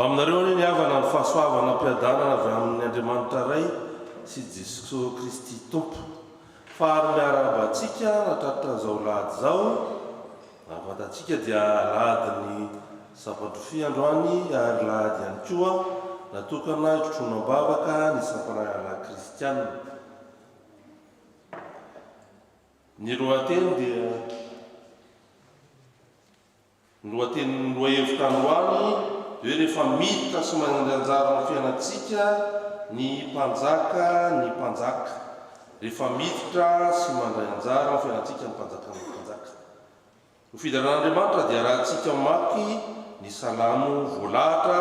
aminareo ny havana ny fahasoavana ampiadanana avy amin'ny Andriamanitra ray sy Jesosy Kristy tompo fa ary miara-batsika natratra zao lahady zao afantatsika dia lahadiny sabatofy androany ary lahady ihany koa natokana itrotronam-bavaka ny sampanayana kristianina. Ny lohateny dia ny lohateny lohahevitra androany dia rehefa miditra sy manandrara ny fiainatsika ny mpanjaka rehefa miditra sy mandray anjara ny fiainatsika ny mpanjaka. Ny fidaran'Andriamanitra dia rahantsika maky ny salamo voalahatra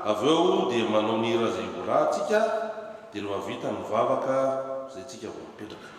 avy eo dia manao ny hira izay voalahatsika dia rehefa vita ny vavaka izay tsika vao mipetraka.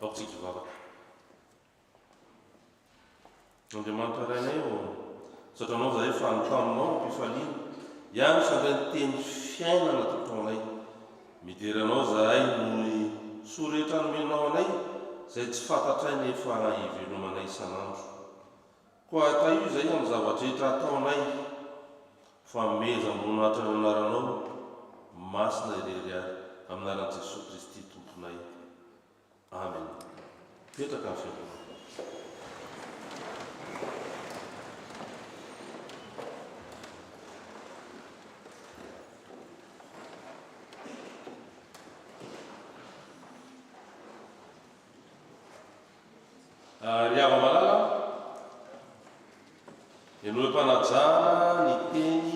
aotsika vavaka andriamanitra rainay o satranao zay fa nitaminao mpifaliana ihany sandray ny teny fiainana totonay mideranao zahay noy sorehetra nomenao anay zay tsy fantatray nefa ivelomanay isan'andro koa ata io zay amin'ny zavatrehetra ataonay fa meza ambonahatra ny anaranao masina ireryary aminaran'i Jesosy Kristy tomponay amen. Petraka ny fiangonana. Riava malala enoe mpanajana ny teny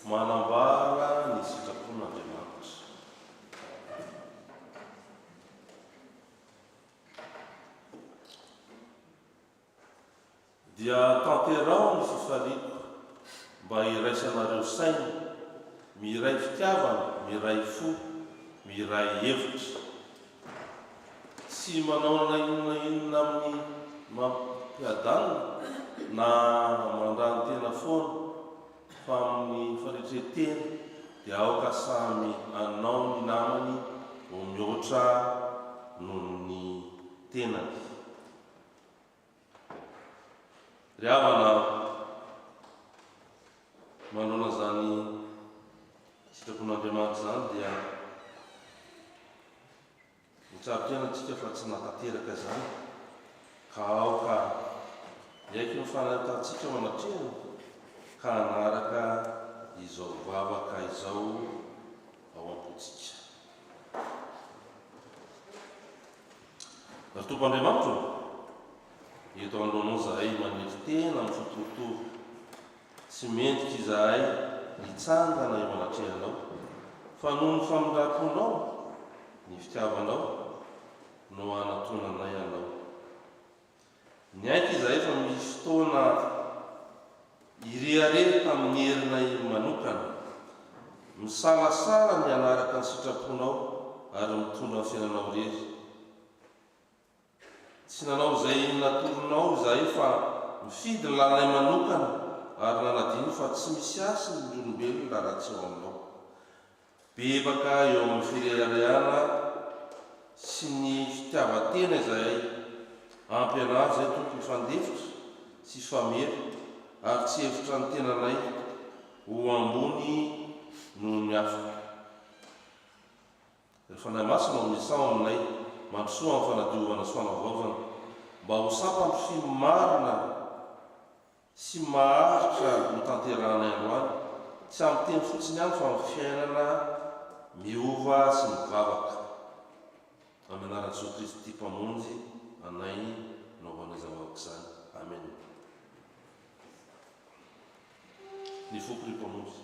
manambara ny sitrapon'Andriamanitra. Dia tanterao ny fifaliako mba iraisanareo saina, miray fitiavana, miray fo, miray hevitra, tsy manao na inona amin'ny mampiadanina na mandany tena foana fa amin'ny faletretena dia aoka samy anao ny namany ho mihoatra noho ny tenany. Riavana manona zany sitrapon'Andriamanitra zany dia mitsabo-tena antsika fa tsy natateraka zany ka aoka iaiky mifanahitantsika manatrehana ka anaraka izao vavaka izao ao am-potsika. Tompoandriamanitra eto androanao zahay manefy tena amin'ny fotorotoro tsy mendrika izahay nitsangana io manatrehanao fa noho ny famindraponao ny fitiavanao no anatonanay anao. Ny aiky izahay fa misy fotoana ireharehatra tamin'ny herinay manokana misalasala ny anaraka ny sitraponao ary mitondra ny fiainanao rery. Tsy nanao izay natoronao izahay fa mifidy ny lalànay manokana ary nanadiny fa tsy misy asy ny olombelona raha tsy eo aminao. Bebaka eo amin'ny fireharehana sy ny fitiavan-tena izahay ampy anazy zay tompo ifandefitra sy famely ary tsy hevitra ny tenanay ho ambony noho ny afaka. Rehefa nay masina misao aminay mandrosoa amin'ny fanadiovana sy fanavaovana mba ho sampany fimarina sy maharitra no tanterahanay androany tsy amin'ny teny fotsiny ihany fa amin'ny fiainana miova sy mivavaka. Amin'ny anaran'i Jesosy Kristy mpamonjy anay no hoanay zavavaka izany. Amen. Ny foko ry mpamonjy.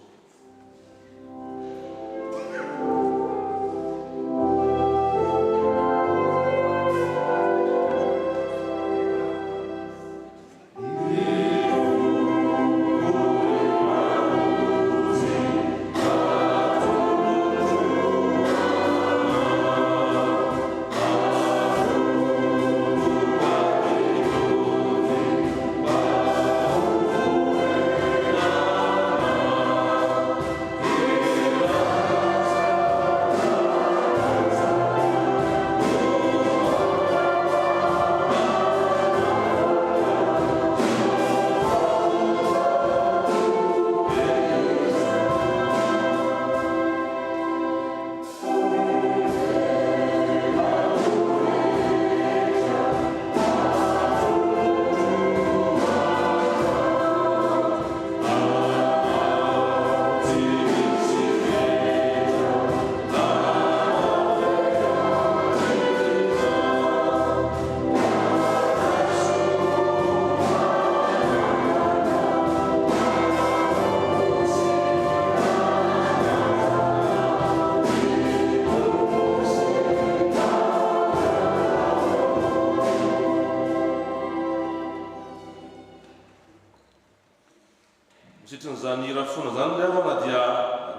Zany rafona zany riavana dia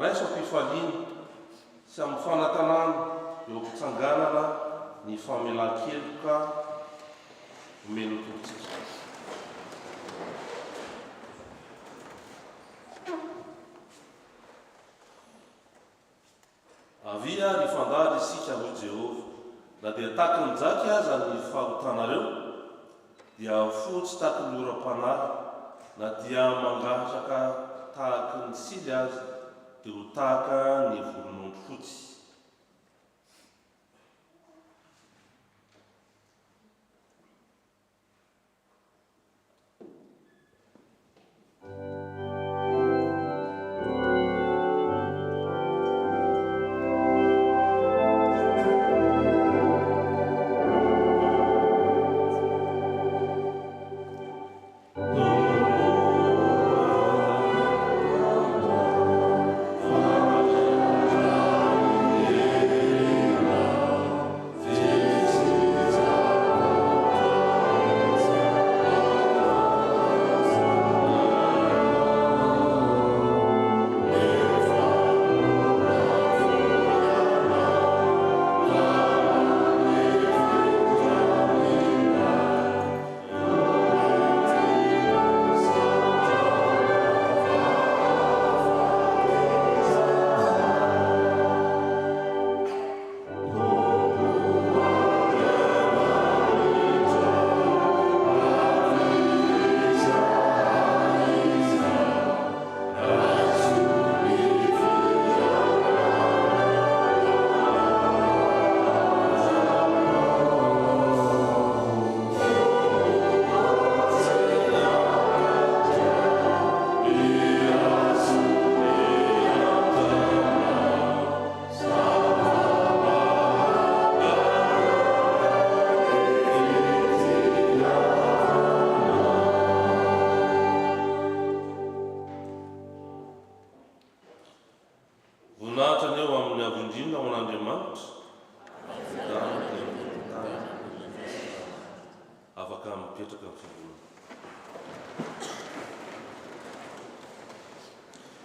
raisa am-pifaliana sy amin'ny fanatanana eo am-pitsanganana ny famelan-keloka omeny tompontsika. Avia ny fandary isika ho Jehova, na dia taky ny jaky aza ny fahotanareo, dia fotsy taky ny oram-panahy, na dia mangatraka tahaky ny sily azy, dia ho tahaka ny volon'ondry fotsy.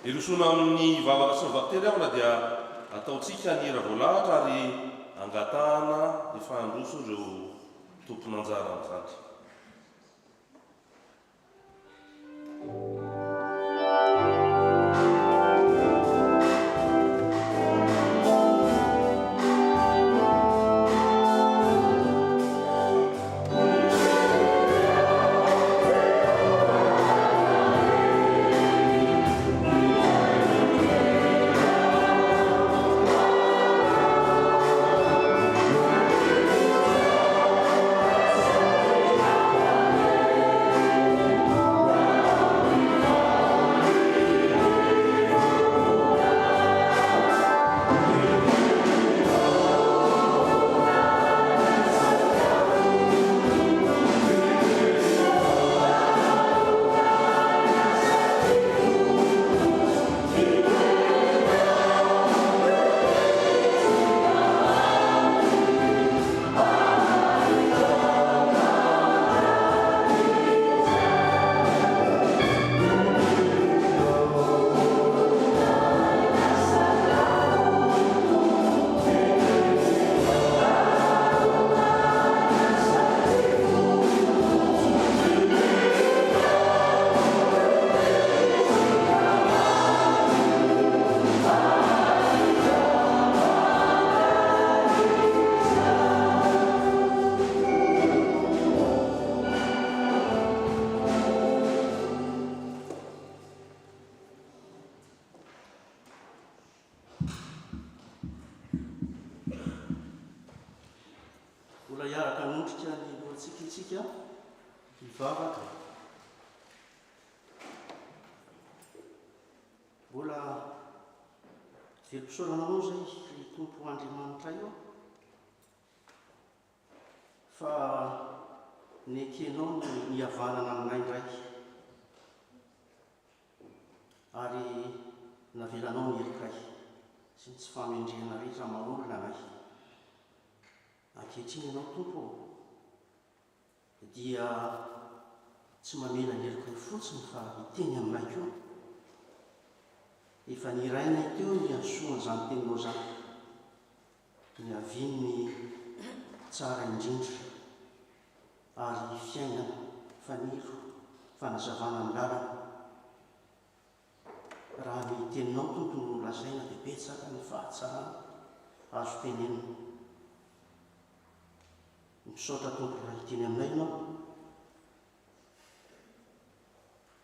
Irosona amin'ny vavaka sy ny vakitely aho na dia ataontsika ny hira voalahatra ary angatahana ny fahandroso ireo tompon'anjara amin'izany. Velompisaorana moa zay ny tompo Andriamanitra io fa ny ekenao ny havanana aminay indray ary navelanao ny erikay sy ny tsy famendrehana rehetra manolona anay. Ankehitriny ianao tompo dia tsy mamela ny erikay fotsiny fa miteny aminay koa. Efa nirainay teo ny ansoan'izany teninao zany, ny aviany tsara indrindra ary fiainana faniro fanazavana ny lalana. Raha ny teninao tompony no lazaina dia betsaka ny fahatsarana azo tenenina. Misaotra tompo raha hiteny aminay ianao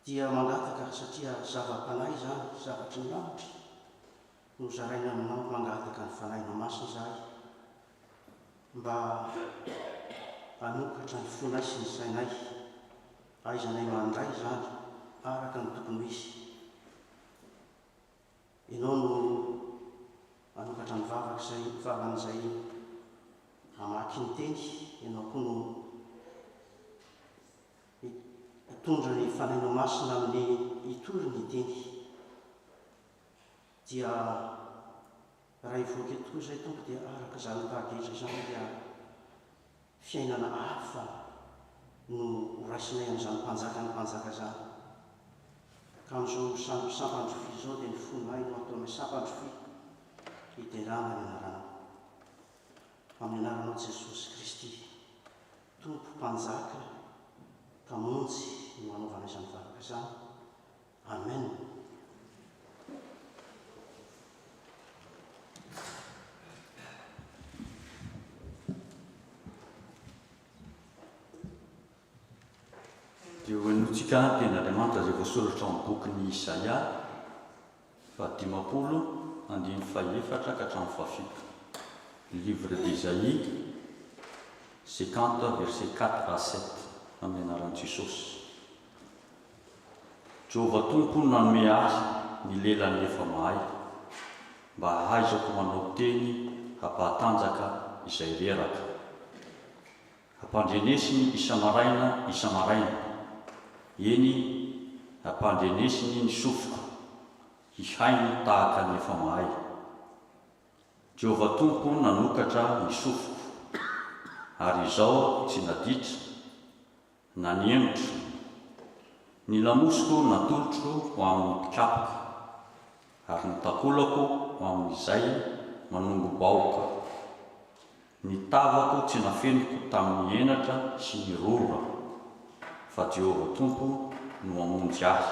dia mangataka satria zava-panahy izany, zavatra ny lavitra no zaraina aminao. Mangataka ny fanahinao masina izahay mba hanokatra ny fonay sy ny sainay, aizanay mandray izany araka ny tokony ho izy. Ianao no hanokatra ny vavan'izay hamaky ny teny, ianao koa no hitondra ny fanahinao masina amin'ny hitory ny teny. Dia raha hivoaka tokoa izay tompo dia araka izany tahagetra izany dia fiainana hafa no horaisinay amin'izany mpanjaka ny mpanjaka izany. Ka amin'izao sampandrofia izao dia ny fonay no ataonay sampandrofia hiterana ny anarana. Amin'ny anaranao Jesosy Kristy, tompo mpanjaka, kamonjy no hanaovana izany vavaka izany. Amen. Dia hoenontsika tenin'Andriamanitra izay voasoratra amin'ny bokin'ny Isaia 50:1-7 livre d'Isaïe 50 verset 4-7 amin'ny anaran'i Jesosy. Jehovah Tompo nanome azy ny lelany efa mahay, mba ahaizako manao teny hampahatanjaka izay reraka. Hampandrenesiny isamaraina, eny hampandrenesiny ny sofiko, hihainy tahaka ny efa mahay. Jehovah Tompo nanokatra ny sofiko, ary izao tsy naditra na niemotra. Ny lamosiko natolotro ho amin'ny mpikapoka, ary ny takolako ho amin'izay manongo-baoka. Ny tavako tsy nafeniko tamin'ny henatra sy ny rora, fa Jehovah Tompo no mamonjy ahy.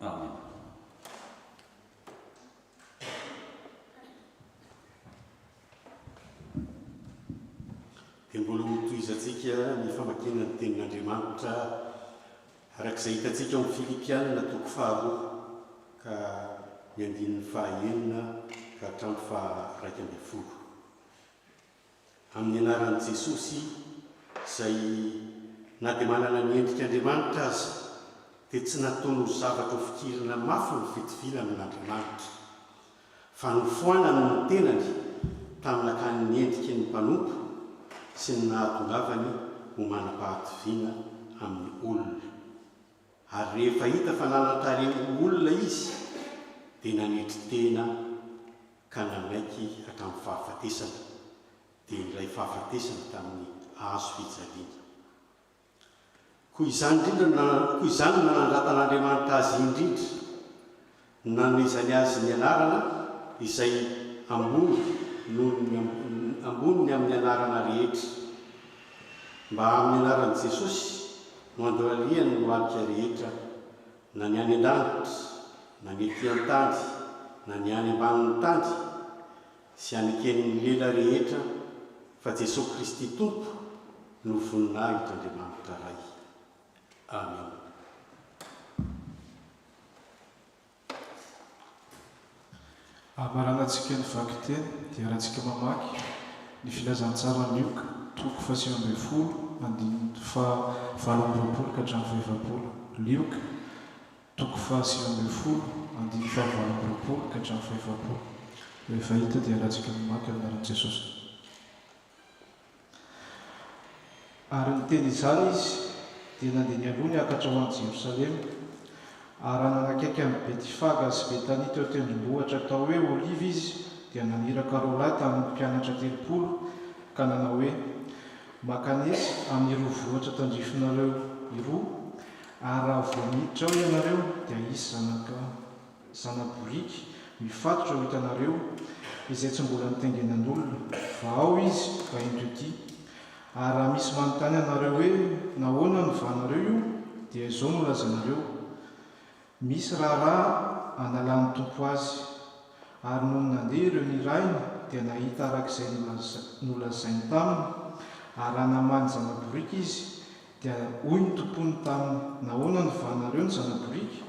Amen. Dia mbola hotoizantsika ny famakiana ny tenin'Andriamanitra arak'izay hitantsika amin'ny Filipianina 2 ka ny 9 ka hatramin'ny 11. Amin'ny anaran'i Jesosy izay na dia manana ny endrik'Andriamanitra aza dia tsy nataony ho zavatra ho fikirana mafy ny fitovila amin'Andriamanitra, fa nofoanany ny tenany tamin'n'akany endriky ny mpanompo sy ny nahatongavany ho manam-pahatoviana amin'ny olona. Ary rehefa hita fa nanantareo olona izy dia nanetry tena ka nanaiky hatramin'ny fahafatesana, dia ilay fahafatesana tamin'ny hazo fijaliana. Koa izany nanandratan'Andriamanitra azy indrindra, nanomezany azy ny anarana izay ambony ny amin'ny anarana rehetra, mba amin'ny anaran'i Jesosy no andohaliany no alika rehetra, na ny any an-danitra, na ny ety an-tany, na ny any ambanin'ny tany, sy anaken'ny lela rehetra, fa Jesosy Kristy Tompo no voninahit'Andriamanitra ray. Amen. Amaranantsika ny vaky teny dia rahantsika mamaky ny filazantsara ny oka 5:20 andininy 7:20 ka hatramin'ny 20. Lioka 5:20 andininy 7:20 ka hatramin'ny 20. Rehefa hita dia rahantsika mamaky anaran'i Jesosy. Ary niteny izany izy dia nandeha ny aloha niakatra ho an'i Jerosalema, ary nanakaiky amin'ny Betifaga sy Betania teo tendrombohitra atao hoe Oliva izy, dia naniraka roalahy tamin'ny mpianatra 30 ka nanao hoe: makanesy amin'ny roa vohitra tandrifinareo iroa, ary raha voa miditra ao ianareo dia hisy zanaborika mifatotra ho hitanareo izay tsy mbola nitengenan'olona fa ao izy fa intoty ary raha misy manontany anareo hoe nahoana ny vanareo io dia izao no lazanareo misy raharaha analan'ny tompo azy ary no nandeha ireo nirainy dia nahita arak'izay nolazainy taminy ary anamany zanaborika izy dia hoy ny tompony taminy nahoana ny vanareo ny zanaborika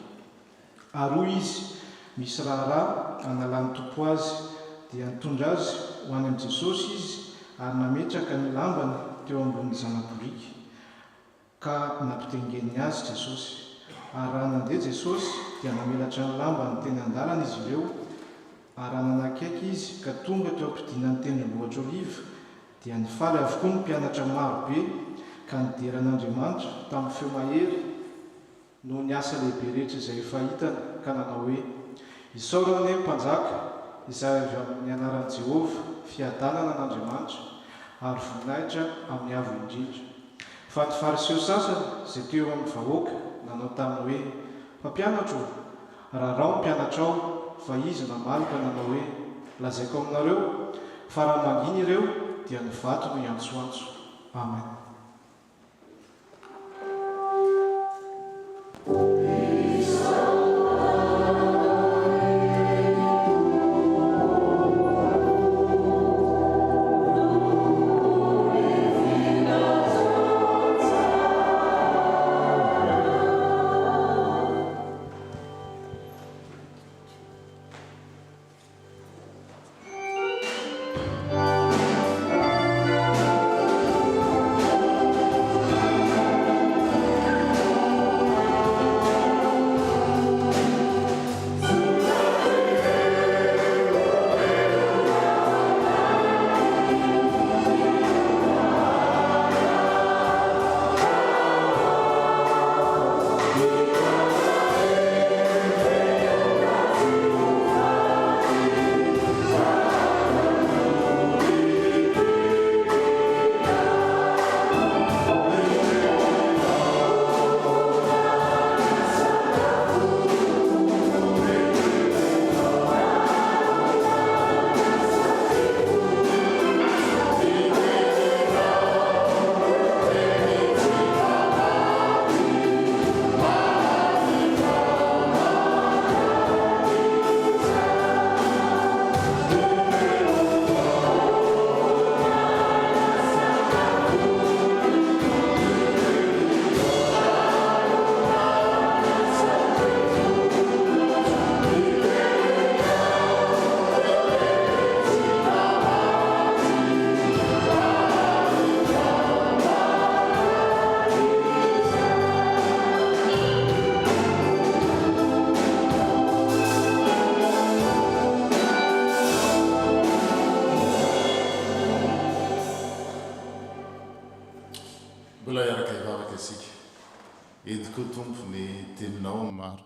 ary hoy izy misy raharaha analan'ny tompo azy dia nitondra azy ho any amin'i Jesosy izy ary nametraka ny lambany teo ambonin'ny zanaborika ka nampitengeniny azy Jesosy ary raha nandeha Jesosy dia namelatra ny lambany teny an-dalana izy ireo ary nanakaiky izy ka tonga teo am-pidinan'ny tendrombohitra Oliva dia nifaly avokoa ny mpianatra marobe ka nideran'Andriamanitra tamin'ny feo mahery no ny asa lehibe rehetra izay efa hitany ka nanao hoe isaorana mpanjaka izay avy amin'ny anaran'i Jehovah fiadanana an'Andriamanitra ary voninahitra amin'ny avo indrindra fa ny fariseo sasany izay teo amin'ny vahoaka nanao taminy hoe mpampianatra raharao ny mpianatra ao fa izy namaly ka nanao hoe lazaiko aminareo fa raha manginy ireo dia ny vato no iantsoantso. Amen.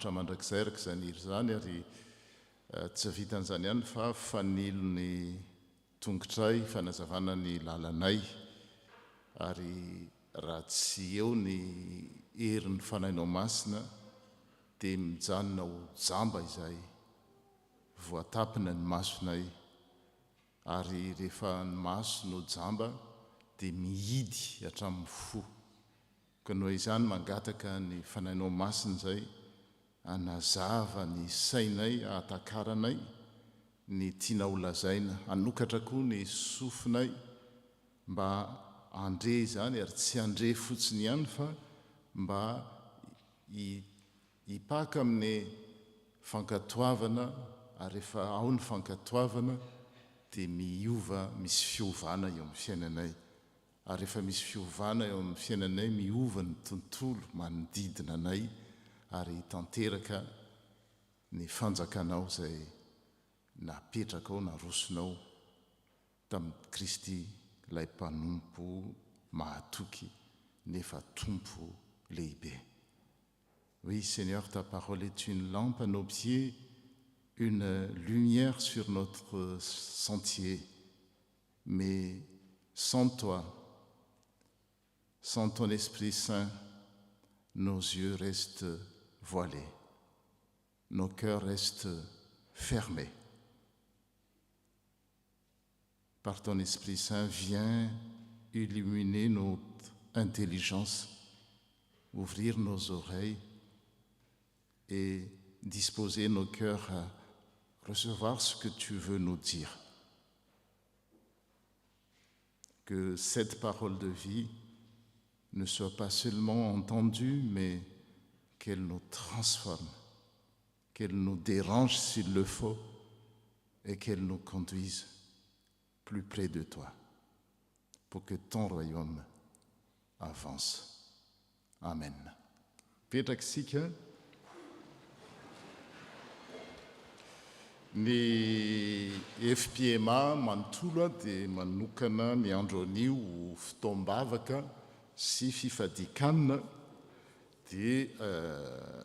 Mandrakizay araka izany iry zany ary tsy vitan'izany ihany fa fanilo ny tongotray fanazavana ny lalanay ary raha tsy eo ny herin'ny fanahinao masina dia mijanona ho jamba izay voatapina ny masonay ary rehefa ny maso no jamba dia mihidy hatramin'ny fo ka noho izany mangataka ny fanahinao masina izay anazava ny sainay atakaranay ny tiana ho lazaina anokatra koa ny sofinay mba andre izany ary tsy andre fotsiny ihany fa mba hipaka amin'ny fankatoavana ary rehefa ao ny fankatoavana dia miova misy fiovana eo amin'ny fiainanay ary rehefa misy fiovana eo amin'ny fiainanay miova ny tontolo manodidina anay ary tanteraka ny fanjakanao izay napetraka ao narosonao tamin'ny Kristy ilay mpanompo mahatoky nefa tompo lehibe. Oui, Seigneur, ta parole est une lampe à nos pieds, une lumière sur notre sentier. Mais sans toi, sans ton Esprit Saint, nos yeux restent voilés, nos cœurs restent fermés. Par ton Esprit Saint, viens illuminer notre intelligence, ouvrir nos oreilles et disposer nos cœurs à recevoir ce que tu veux nous dire. Que cette parole de vie ne soit pas seulement entendue, mais qu'elle nous transforme, qu'elle nous dérange s'il le faut et qu'elle nous conduise plus près de toi pour que ton royaume avance. Amen. Petraka isika. Ny FPMA manontolo dia manokana ny andro anio fotoam-bavaka sy fifadikanina dia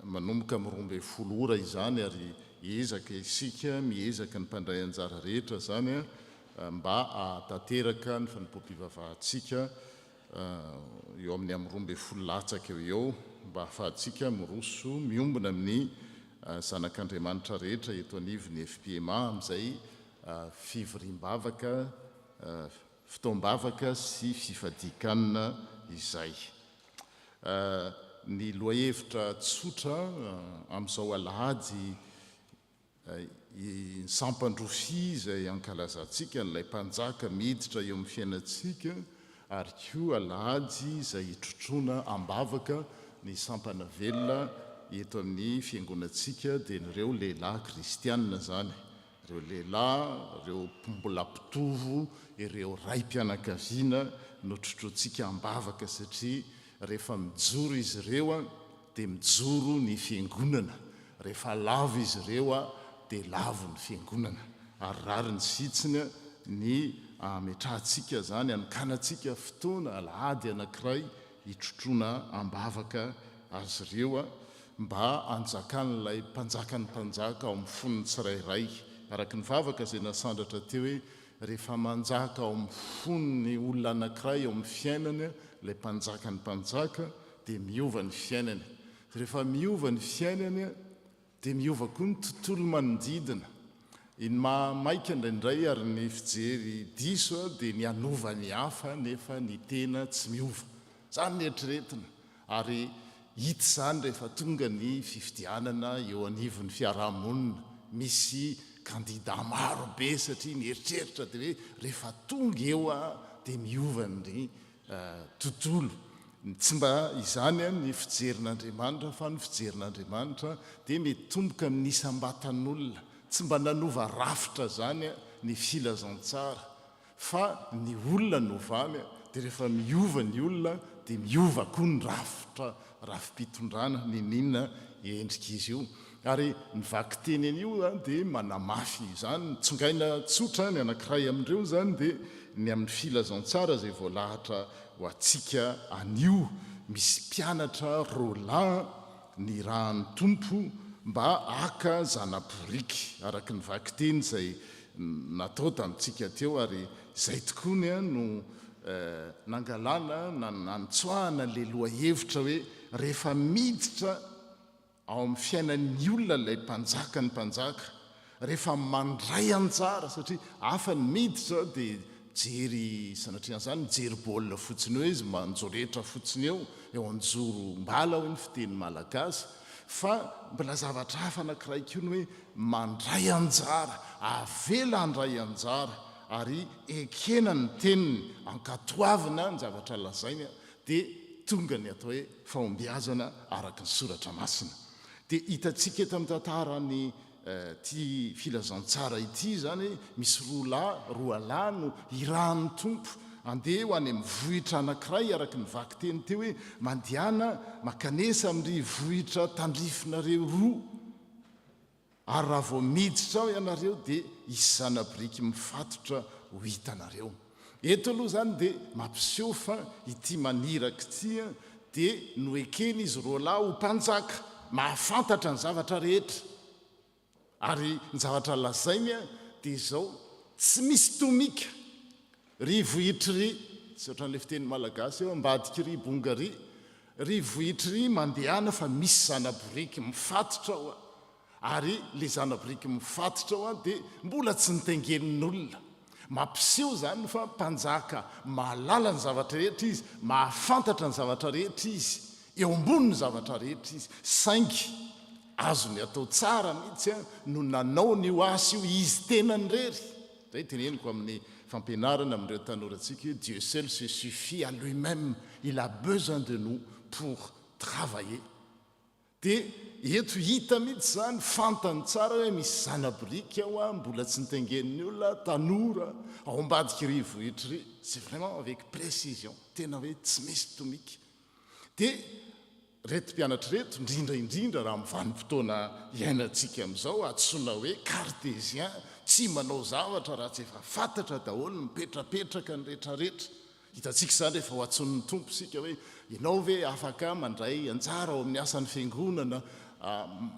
manomboka amin'ny 12 ora izany ary hiezaka isika miezaka ny mpandray anjara rehetra zany mba atateraka ny fanipoam-pivavahantsika eo amin'ny 12 latsaka eo mba ahafahantsika miroso miombona amin'ny zanak'Andriamanitra rehetra eto anivon'ny FPMA amin'izay fivoriam-bavaka, fotoam-bavaka sy fifadikanina izay. Ny lohahevitra tsotra amin'izao alahady ny sampandrofia izay ankalazantsika n'ilay mpanjaka miditra eo amin'ny fiainantsika ary koa alahady izay hitrotroana ambavaka ny sampana velona eto amin'ny fiangonantsika dia nireo lehilahy kristianina zany, ireo lehilahy, ireo mbola mpitovo, ireo raim-pianakaviana no trotroantsika ambavaka satria rehefa mijoro izy ireo dia mijoro ny fiangonana, rehefa lavo izy ireo dia lavo ny fiangonana ary rary ny sitsiny ny ametrahantsika zany anokanantsika fotoana alahady anankiray hitrotroana ambavaka azy ireo mba anjakan'ilay mpanjakany mpanjaka ao amin'ny fonony tsirairay araka ny vavaka izay nasandratra teo hoe rehefa manjaka ao amin'ny fonony olona anankiray ao amin'ny fiainana ilay mpanjakany mpanjaka dia miova ny fiainany, rehefa miova ny fiainany dia miova koa ny tontolo manodidina. Iny maika indraindray ary ny fijery diso dia ny anova ny hafa nefa ny tena tsy miova zany ny eritreretina ary hita zany rehefa tonga ny fifidianana eo anivon'ny fiarahamonina misy kandida maro be satria mieritreritra dia hoe rehefa tonga eo dia miova ny tontolo. Tsy mba izany ny fijerin'Andriamanitra fa ny fijerin'Andriamanitra dia mety tomboka amin'ny isambatan'olona, tsy mba nanova rafitra zany ny filazantsara fa ny olona novany dia rehefa miova ny olona dia miova koa ny rafitra rafi-pitondrana ninina endrika izy io ary ny vaky teny an'io dia manamafy izany tsongaina tsotra ny anankiray amin'ireo zany dia ny amin'ny filazantsara izay voalahatra ho antsika anio misy mpianatra roalahy ny rahan'ny tompo mba aka zanaporika araka ny vaky teny izay natao tamintsika teo ary izay tokoany no nangalana nanitsoahana le lohahevitra hoe rehefa miditra ao amin'ny fiainan'ny olona ilay mpanjaka ny mpanjaka rehefa mandray anjara satria hafa ny miditra dia jery sanatrian'izany mijery baolina fotsiny hoe izy manjoretra fotsiny eo anjoro mbala hoe ny fiteny malagasy fa mbola zavatra hafa anankiray koa ny hoe mandray anjara avela andray anjara ary ekena ny teniny ankatoavina ny zavatra lazaina dia tonga ny atao hoe fahombiazana araka ny soratra masina. Dia hitantsika eto amin'ny tantarany ty filazantsara ity zany misy roalahy no irahan'ny tompo andeha ho any amin'ny vohitra anankiray araka ny vaky teny teo hoe mandehana makanesa amin'ny vohitra tandrifinareo roa ary raha vao miditra ao ianareo dia isy zanabiriky mifatotra ho hitanareo. Eto aloha zany dia mampiseho fa ity maniraka ity dia noekeny izy roalahy ho mpanjaka mahafantatra ny zavatra rehetra ary ny zavatra lazainy dia izao tsy misy tomika ry vohitry tsy ohatran'le fiteny malagasy eo ambadika ry bongary ry vohitry mandehana fa misy zanaboriky mifatotra ao ary le zanabriky mifatotra ao a dia mbola tsy nitengenin'olona mampiseho zany fa mpanjaka mahalala ny zavatra rehetra izy mahafantatra ny zavatra rehetra izy eo ambony ny zavatra rehetra izy saingy azony atao tsara mihitsy a no nanao ny ho asy io izy tenany rery zay teneniko amin'ny fampianarana amin'ireo tanorantsika hoe Dieu seul se suffit à lui-même, il a besoin de nous pour travailler. Dia eto hita mihitsy zany fantany tsara hoe misy zanabrika ao a mbola tsy nitengeniny olona tanora ao ambadiky rivohitra ry, c'est vraiment avec précision tena hoe tsy misy tomika. Dia reto mpianatra reto indrindra raha mivanim-potoana iainantsika amin'izao atsoina hoe cartésien, tsy manao zavatra raha tsy efa fantatra daholo mipetrapetraka ny rehetrarehetra. Hitantsika zany rehefa ho atson'ny tompo sika hoe ianao ve afaka mandray anjara ao amin'ny asan'ny fiangonana,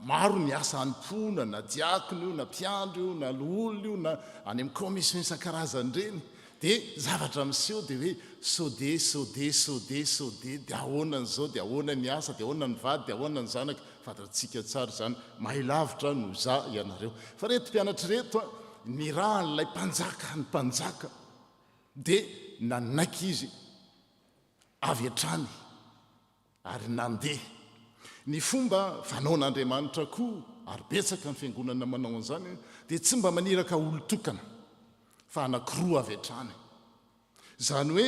maro ny asa any-pona na diakona io na mpiandro io na loolo io na any amin'ny commission isan-karazany reny. Dia zavatra miseho dia hoe sode dia ahoana n'izao dia ahoana ny asa dia ahoana ny vady dia ahoana ny zanaka fantatsika tsara zany mahay lavitra no za ianareo. Fa reto mpianatra reto a ny raha n'ilay mpanjaka dia nanaiky izy avy hatrany ary nandeha. Ny fomba fanaon'Andriamanitra koa ary betsaka ny fiangonana manao an'izany dia tsy mba maniraka olo-tokana fa anankiroa avy hatrany. Zany hoe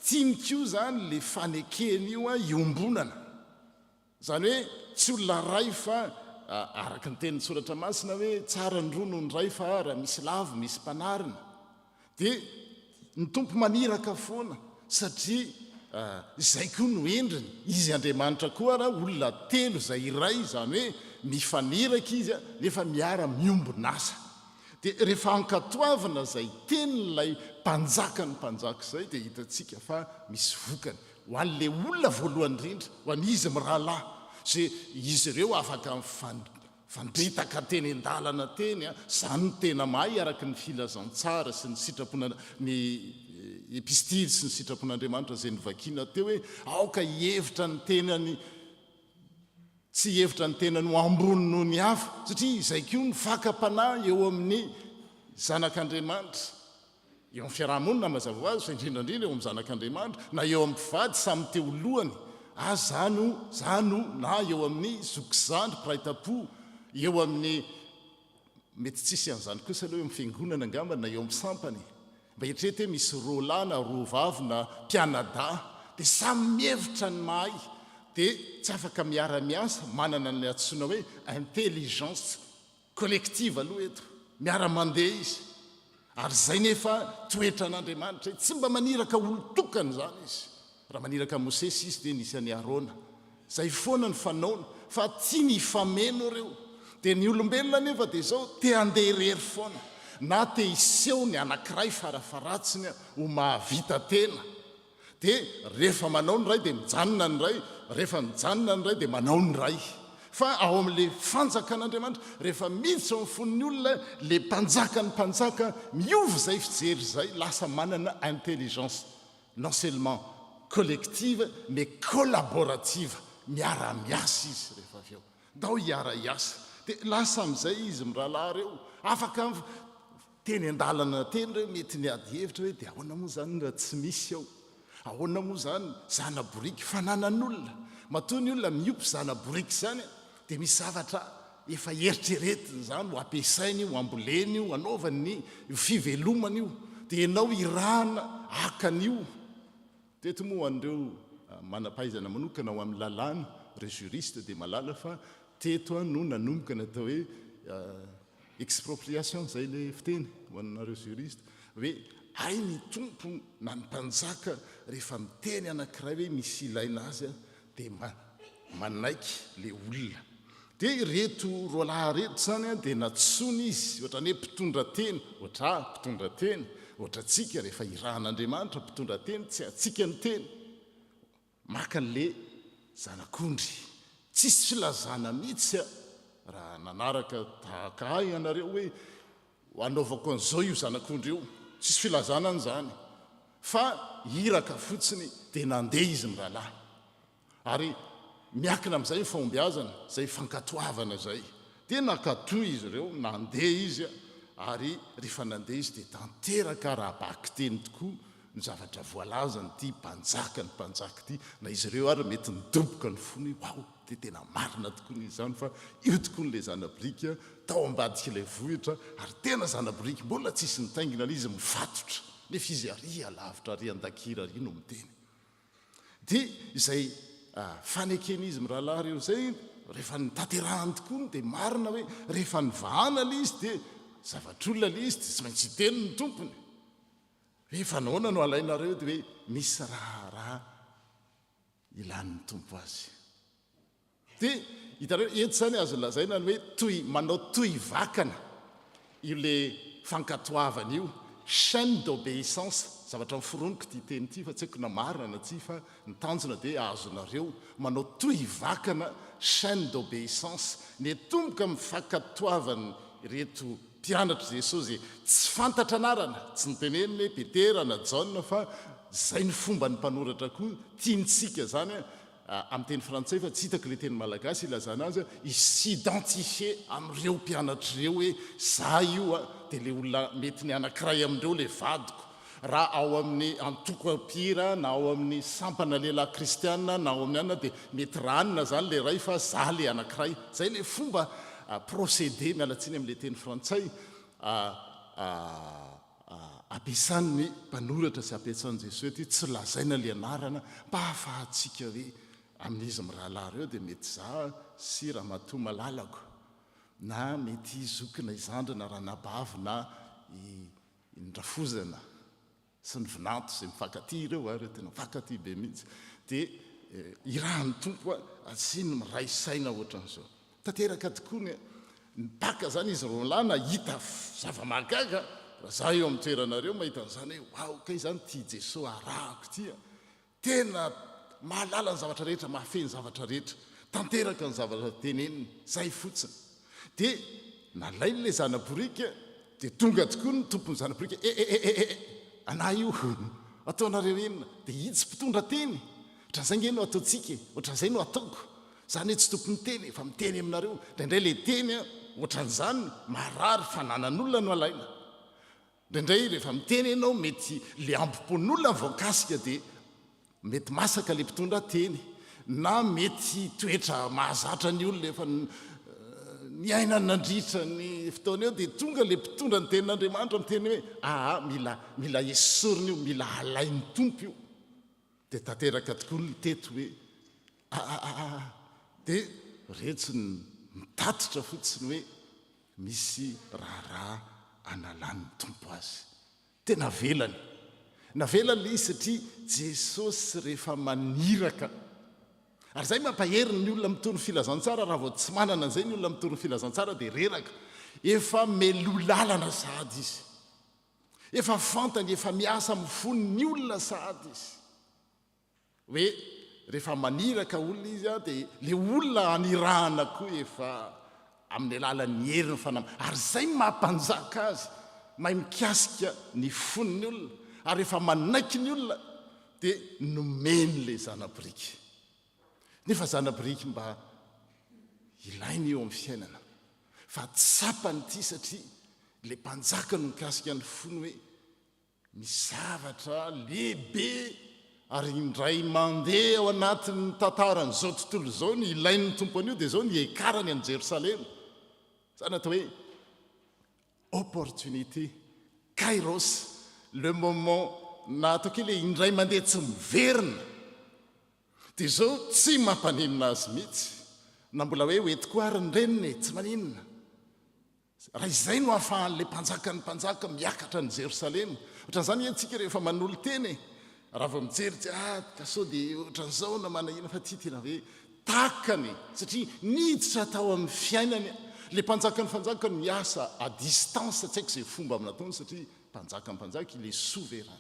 tian'ko zany le fanekeny io a iombonana. Zany hoe tsy olona ray fa araka ny tenin'ny soratra masina hoe tsara ny roa noho ny ray fa raha misy lavo misy mpanarina. Dia ny tompo maniraka foana satria izay koa no endriny izy Andriamanitra koa raha olona telo zay iray zany hoe mifaniraka izy a nefa miara miombonasa. Dia rehefa ankatoavana zay tenin'ilay mpanjaka ny mpanjaka izay dia hitantsika fa misy vokany ho an'le olona voalohany indrindra ho an'izy mirahalahy zay izy ireo afaka fandritaka teny an-dalana teny a zany no tena mahay araky ny filazantsara sy ny sitrapona ny epistily sy ny sitrapon'Andriamanitra zay nivakiana teo hoe aoka hihevitra ny tenany tsy hevitra ny tenany ho ambony noho ny hafa satria izay koa ny fakam-panahy eo amin'ny zanak'Andriamanitra eo amin'ny fiarahamonina mazava ho azy fa indrindrandrindra eo amin'ny zanak'Andriamanitra na eo amin'ny mpivady samy teo lohany zano na eo amin'ny zokizandry piraita-po eo amin'ny mety tsisy an'izany kosa aloha eo amin'ny fiangonana angambany na eo amin'ny sampany mba etrety hoe misy roalahy na rovavy na mpianada dia samy mihevitra ny mahay dia tsy afaka miara-miasa manana ny atsoina hoe intelligence collective aloha eto miara-mandeha izy ary zay nefa toetra an'Andriamanitra tsy mba maniraka olo-tokany zany izy raha maniraka Mosesy izy dia nisy any Arona zay foana ny fanaona fa tia ny fameno ireo dia ny olombelona nefa dia zao te handeha rery foana na te hiseho ny anankiray farafaratsiny ho mahavita tena dia rehefa manao ny ray dia mijanona ny ray rehefa mijanona ny ray dia manao ny ray fa ao amin'le fanjaka an'Andriamanitra rehefa miditra ao amin'ny fon'ny olona le mpanjaka ny mpanjaka miovy zay fijery zay lasa manana intelligence non seulement collective mais collaborative miara-miasa izy rehefa avy eo dao hiara-iasa dia lasa amin'izay izy mirahalahy reo afaka teny an-dalana teny reo mety ny ady hevitra hoe dia ahoana moa zany raha tsy misy ao ahoana moa zany zanaboriky fananan'olona matoa ny olona miompy zanaboriky zany dia misy zavatra efa eritreretiny zany ho ampiasainy io amboleny io anaovany fivelomana io dia ianao irahana akan'io teto moa an'ireo manam-pahaizana manokana ho amin'ny lalàna re juriste dia malala fa teto no nanomboka natao hoe expropriation zay le fiteny ho anareo juriste hoe hay ny tompo na ny mpanjaka rehefa miteny anankiray hoe misy ilaina azy a dia manaiky le olona dia reto roalahy reto zany a dia natsony izy ohatrany hoe mpitondra-teny mpitondra-teny ohatratsika rehefa irahan'Andriamanitra mpitondra-teny tsy atsika ny teny maka n'le zanak'ondry tsisy filazana mihitsy a raha nanaraka tahaka ahy ianareo hoe anaovako an'izao io zanak'ondry io tsisy filazana n'izany fa iraka fotsiny dia nandeha izy mirahalahy ary miakina amin'izay fombiazana zay fankatoavana zay dia nakatoy izy ireo nandeha izy ary rehefa nandeha izy dia tanteraka raha baky-teny tokoa ny zavatra voalazany ty mpanjaka ny mpanjaka ty na izy ireo ary mety nidoboka ny fony ao dia tena marina tokoa nizy zany fa io tokoa n'lay zanabrika tao ambadika ilay vohitra ary tena zanabrika mbola tsisy nitaingina izy mifatotra nefa izy aria lavitra ary andakira ary no miteny dia izay fanekeny izy mirahalahy reo zay rehefa nitanterahany tokoa dia marina hoe rehefa nivahana le izy dia zavatr'olona le izy dia tsy maintsy iteny ny tompony rehefa nahoana no alainareo dia hoe misy raharaha ilan'ny tompo azy dia hitareo eto zany azo lazaina ny hoe manao toy vakana io le fankatoavana io chaîne d'obéissance zavatra miforoniko ty teny ty fa tsy haiko na marina na tsy fa nitanjona dia ahazonareo manao toy vakana chaîne d'obéissance ny tomboka mifankatoavany reto mpianatra jesosy tsy fantatra anarana tsy niteneny hoe petera na jaona fa zay ny fomba ny mpanoratra koa tiantsika zany amin'ny teny frantsay fa tsy hitako le teny malagasy ilazana azy s'identifier amin'ireo mpianatr'ireo hoe za io dia le olona mety ny anankiray amindreo le vadiko raha ao amin'ny antoko ampira na ao amin'ny sampana lehilahy kristianina na ao amin'ny anina dia mety ranina zany le ray fa za le anankiray zay le fomba procédé mialatsiny amin'le teny frantsay ampiasan'ny mpanoratra sy ampiasan'i jesosy ty tsy lazaina le anarana mba hahafahantsika hoe amin'izy mirahalahy reo dia mety za sy raha matoa malalako na mety izokina izandrana raha nabavy na indrafozana sy ny vinanto zay mifankaty ireo reo tena mifankaty be mihitsy dia irahan'ny tompo atsiny miray saina ohatran'izao tanteraka tokoa ny baka zany izy rolana hita zava-magaga raha za eo amin'ny toeranareo mahita n'izany hoe ao kay zany tia jesosy arahako tya tena mahalala ny zavatra rehetra mahafeny zavatra rehetra tanteraka ny zavatra teneniny zay fotsiny dia nalainy le zanaborika dia tonga tokoa ny tompony zanaborika ana io ataonareo enina dia hitsy mpitondra teny ohatran'izay nge no ataontsika ohatran'izay no ataoko zany hoe tsy tompony teny efa miteny aminareo indraindray le teny ohatran'izany marary fananan'olona no alaina indraindray rehefa miteny ianao mety le ampopon'olona voankasika dia mety masaka le mpitondra teny na mety toetra mahazatra ny olona efa niainany nandritra ny fotoana eo dia tonga le mpitondra ny tenin'andriamanitra miteny hoe mila esorina io mila alain'ny tompo io dia tanteraka tokoa ny teto hoe dia retsy mitatitra fotsiny hoe misy raharaha analan'ny tompo azy dia navelany le izy satria jesosy rehefa maniraka ary zay mampaheriny ny olona mitony filazantsara raha vao tsy manana an'izay ny olona mitony filazantsara dia reraka efa melolalana sahady izy efa fantany efa miasa mifony ny olona sahady izy hoe rehefa maniraka olona izy dia le olona anirahana koa efa amin'ny alalan'ny heriny fanama ary zay mampanjaka azy mahay mikasika ny foniny olona ary rehefa manaiky ny olona dia nomeny le zanabrika nefa zanabrika mba ilainy eo amin'ny fiainana fa tsapany ity satria le mpanjaka no mikasika ny fony hoe misy zavatra lehibe ary indray mandeha ao anatin'ny tantaran'izao tontolo izao ny ilain'ny tompony io dia zao ny ekarany amin'ny jerosalema zany atao hoe opportunité kairos le moment na atao ke le indray mandeha tsy miverina dia zao tsy mampaninina azy mihitsy na mbola hoe hoetiko ary ny reniny tsy maninina raha izay no hahafahan'le mpanjaka ny mpanjaka miakatra ny jerosalema ohatran'izany entsika rehefa manolo teny raha vao mijery ka sao dia ohatran'izao na manahina fa tia tena hoe takany satria niditra tao amin'ny fiainany le mpanjaka ny fanjaka no miasa à distance tsy haiko izay fomba aminataony satria mpanjaka ny mpanjaka ile souverain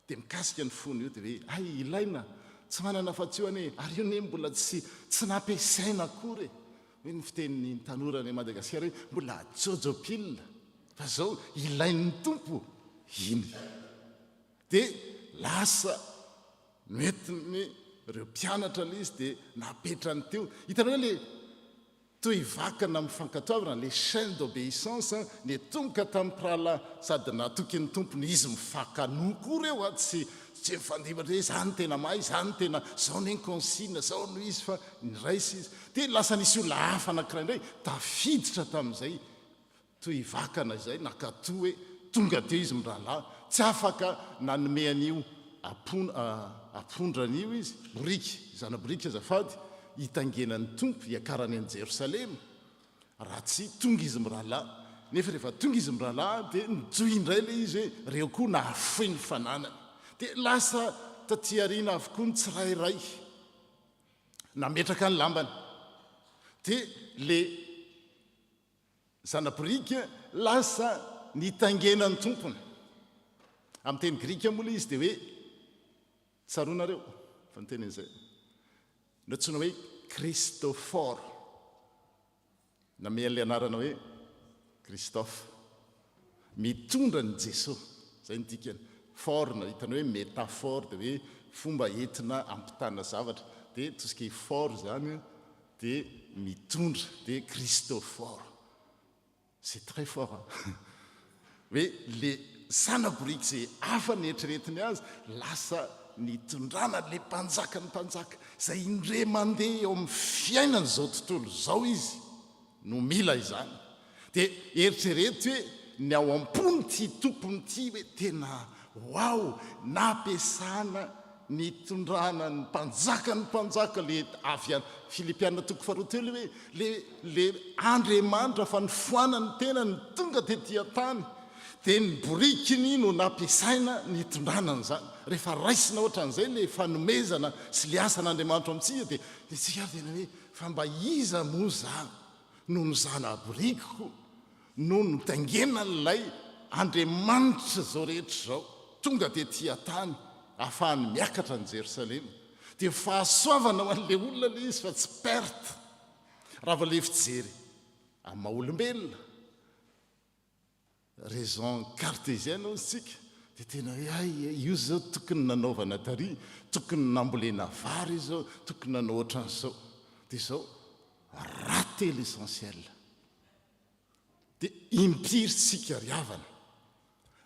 dia mikasika ny fony io dia hoe ilaina tsy manana afa-tseoany ary io ne mbola tsy nampiasaina akory hoe ny fitenin'ny tanorany Madagasikara hoe mbola jojopile fa zao ilain'ny tompo iny dia lasa mety ny reo mpianatra la izy dia napetrany teo hitanao hoe le toivakana mifankatoavana le chaîne d'obéissance ny tomboka tamin'ny prala sady natoky ny tompony izy mifakanoa reo tsy mifandimatra hoe zany tena mahay zany tena zao ny consigne zao no izy fa niraisy izy dia lasa nisy olona hafa anankiray indray tafiditra tamin'izay toivakana izay nakato hoe tonga teo izy mirahalahy tsy afaka nanome an'io apondran'io izy borika zana borika azafady hitangenan'ny tompo hiakarany an Jerosalema raha tsy tonga izy mirahalahy nefa rehefa tonga izy mirahalahy dia nijoy indray le izy hoe reo koa nahafoy ny fananany dia lasa tatyariana avokoa ny tsirairay nametraka ny lambany dia le zanaborika lasa nitangenan'ny tompony amin'ny teny grika moa le izy dia hoe tsaroanareo fa ny tenyizay notsona hoe Christophore name an'le anarana hoe Christophe mitondra ny Jesosy zay ny dikany forna hitana hoe métaphore dia hoe fomba entina ampitana zavatra dia tosika fort zany dia mitondra dia Christophore c'est très fort hoe le zanaborika zay hafa nieritreretiny azy lasa nitondrana le mpanjaka ny mpanjaka zay indre mandeha eo amin'ny fiainany zao tontolo zao izy no mila izany dia eritrereto hoe ny ao am-pony ty tompony ty hoe tena wow nampiasana nitondrana ny mpanjaka le avy any Filipiana toko faharoa le hoe le Andriamanitra fa nifoanany tena ny tonga tetỳ tany dia ny borikiny no nampiasaina nitondranany zany rehefa raisina ohatran'izay le fanomezana sy le asan'Andriamanitra amintsika dia tsika tena hoe fa mba iza moa zany no ny zana borikiko no nitangena n'ilay Andriamanitra zao rehetra zao tonga tetỳ tany ahafahany miakatra ny Jerosalema dia fahasoavana ho an'le olona le izy fa tsy perte raha va le fijery amin'ny maha-olombelona raison cartésienne ozytsika dia tena hoe ay io zao tokony nanaovana tary tokony nambolena vary izao tokony nanao ohatran'izao dia zao raté l'essentiel dia impiritsika riavana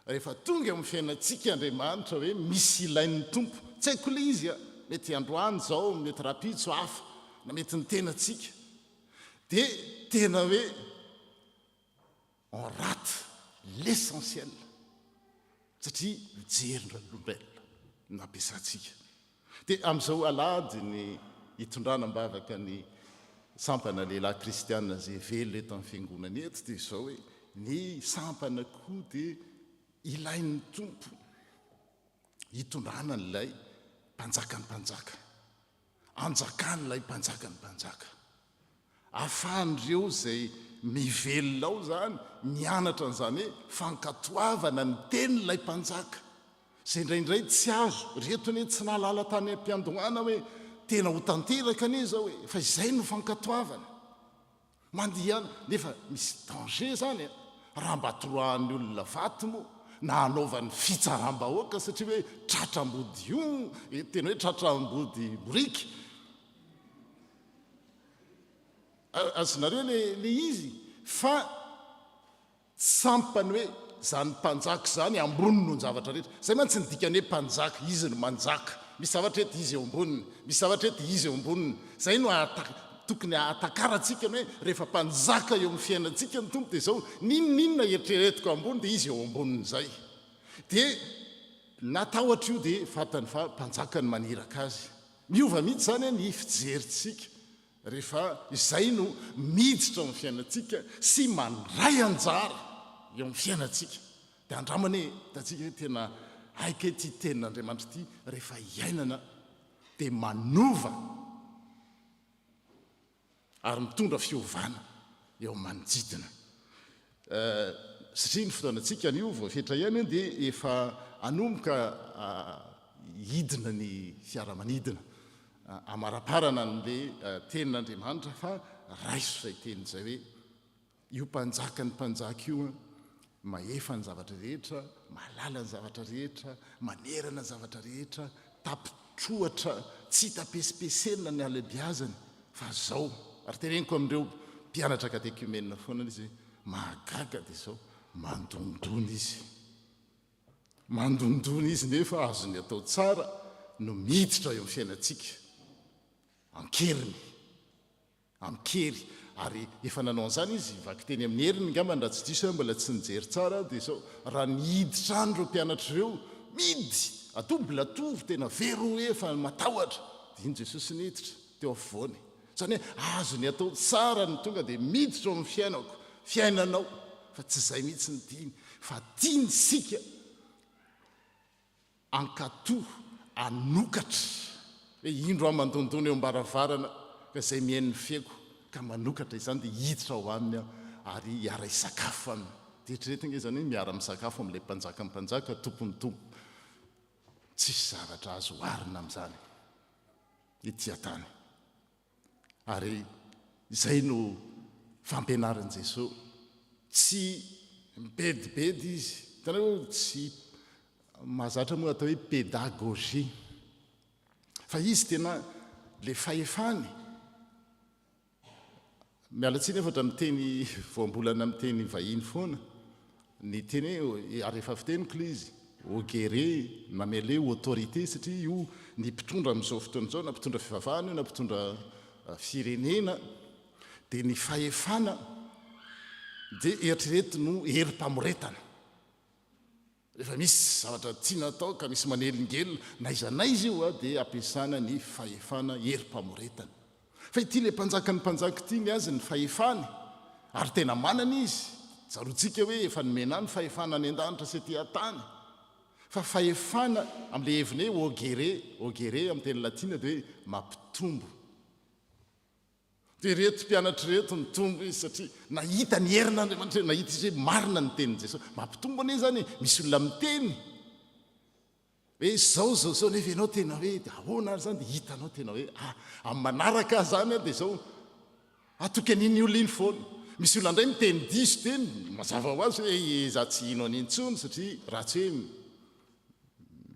rehefa tonga amin'ny fiainantsika Andriamanitra hoe misy ilain'ny tompo tsy haiko le izy mety androany zao mety rapitso hafa na mety ny tenantsika dia tena hoe on rate l'essentiel satria mijerina lombelona nampiasantsika dia amin'izao alady ny hitondranam-bavaka ny sampana lehilahy kristianina zay velo eto amin'ny fiangonana eto dia zao hoe ny sampana koa dia ilain'ny tompo hitondrana n'ilay mpanjakany mpanjaka anjakan'ilay mpanjakany mpanjaka ahafahan'ireo zay mivelona ao zany mianatra n'izany hoe fankatoavana ny tenin'ilay mpanjaka zay indraindray tsy azo retony hoe tsy nahalala tany am-piandohana hoe tena ho tanteraka anie zao hoe fa izay no fankatoavana mandihana nefa misy danger zany raha mba toroahan'ny olona vaty moa na hanaovan'ny fitsaram-bahoaka satria hoe tratram-body io tena hoe tratram-body borika azonareo le izy fa sampany hoe zany mpanjaka zany amboniny no ny zavatra rehetra zay mantsy nydikany hoe mpanjaka izy no manjaka misy zavatra ety izy eo amboniny misy zavatra ety izy eo amboniny zay no tokony atakaratsika hoe rehefa mpanjaka eo amin'ny fiainantsika ny tompo dia zao ninoninona eritreretiko ambony dia izy eo amboniny zay dia natahotra io dia fatany fa mpanjaka ny maniraka azy miova mihitsy zany ny fijeritsika rehefa izay no miditra amin'ny fiainantsika sy mandray anjara eo amin'ny fiainantsika dia andramany tatsika hoe tena aika ty tenin'Andriamanitra ity rehefa iainana dia manova ary mitondra fiovana eo manodidina satria ny fotoanantsika an'io voafetra ihany dia efa anomboka hidina ny fiaramanidina amaraparana n'le tenin'Andriamanitra fa raiso izay teny zay hoe io mpanjaka ny mpanjaka io maefa ny zavatra rehetra malala ny zavatra rehetra manerana ny zavatra rehetra trohatra tsy hita pesipesena ny alebiazany fa zao ary teneniko amin'ireo mpianatra katekumena foana izy mahagaga dia zao mandondona izy mandondona izy nefa azony atao tsara no miditra eo amin'ny fiainantsika ankeriny amkery ary efa nanao an'izany izy vaky teny amin'ny heriny ngambany raha tsy diso mbola tsy nijery tsara dia zao raha nihiditra any ireo mpianatra ireo midy atobolatovo tena vero efa matahotra dia iny Jesosy niditra teo afovoany zany hoe azony atao tsara ny tonga dia miditra eo amin'ny fiainanao fa tsy izay mihitsy ny diny fa tiany sika ankatoh anokatra hoe indro a mandondona eo ambaravarana ka izay mihain'ny fiako ka manokatra izany dia hiditra ao aminy ary hiara isakafo aminy dietriretina izany hoe miara misakafo amin'ilay mpanjaka ny mpanjaka tompony tompo tsisy zavatra azo oarina amin'izany ity atany ary izay no fampianarin' Jesosy tsy mibedibedy izy tanao tsy mahazatra moa atao hoe pédagogie fa izy tena le fahefany mialatsiny efatra miteny voambolana miteny vahiny foana ny teny hoe ary efa fiteniko le izy ogere mamele autorité satria io ny mpitondra amin'izao fotoana izao na mpitondra fivavahana io na mpitondra firenena dia ny fahefana dia eritrereto no herim-pamoretana rehefa misy zavatra tiana atao ka misy manelingelona na izanaiza io a dia ampiasana ny fahefana herim-pamoretana fa ity le mpanjaka ny mpanjaka ity ny azy ny fahefany ary tena manana izy tsarotsika hoe efa nomena ny fahefana any an-danitra sy aty an-tany fa fahefana amin'le heviny hoe ogere amin'ny teny latina dia hoe mampitombo dia reto mpianatra reto mitombo izy satria nahita ny herin'Andriamanitra nahita izy hoe marina ny tenin' Jesosy mampitombo anie zany misy olona miteny hoe zao nefa ianao tena hoe ahoana ary zany dia hitanao tena hoe amin'ny manaraka zany dia zao atoky an'iny olona iny foana misy olona indray miteny diso teny mazava ho azy hoe za tsy hino an'iny intsony satria raha tsy hoe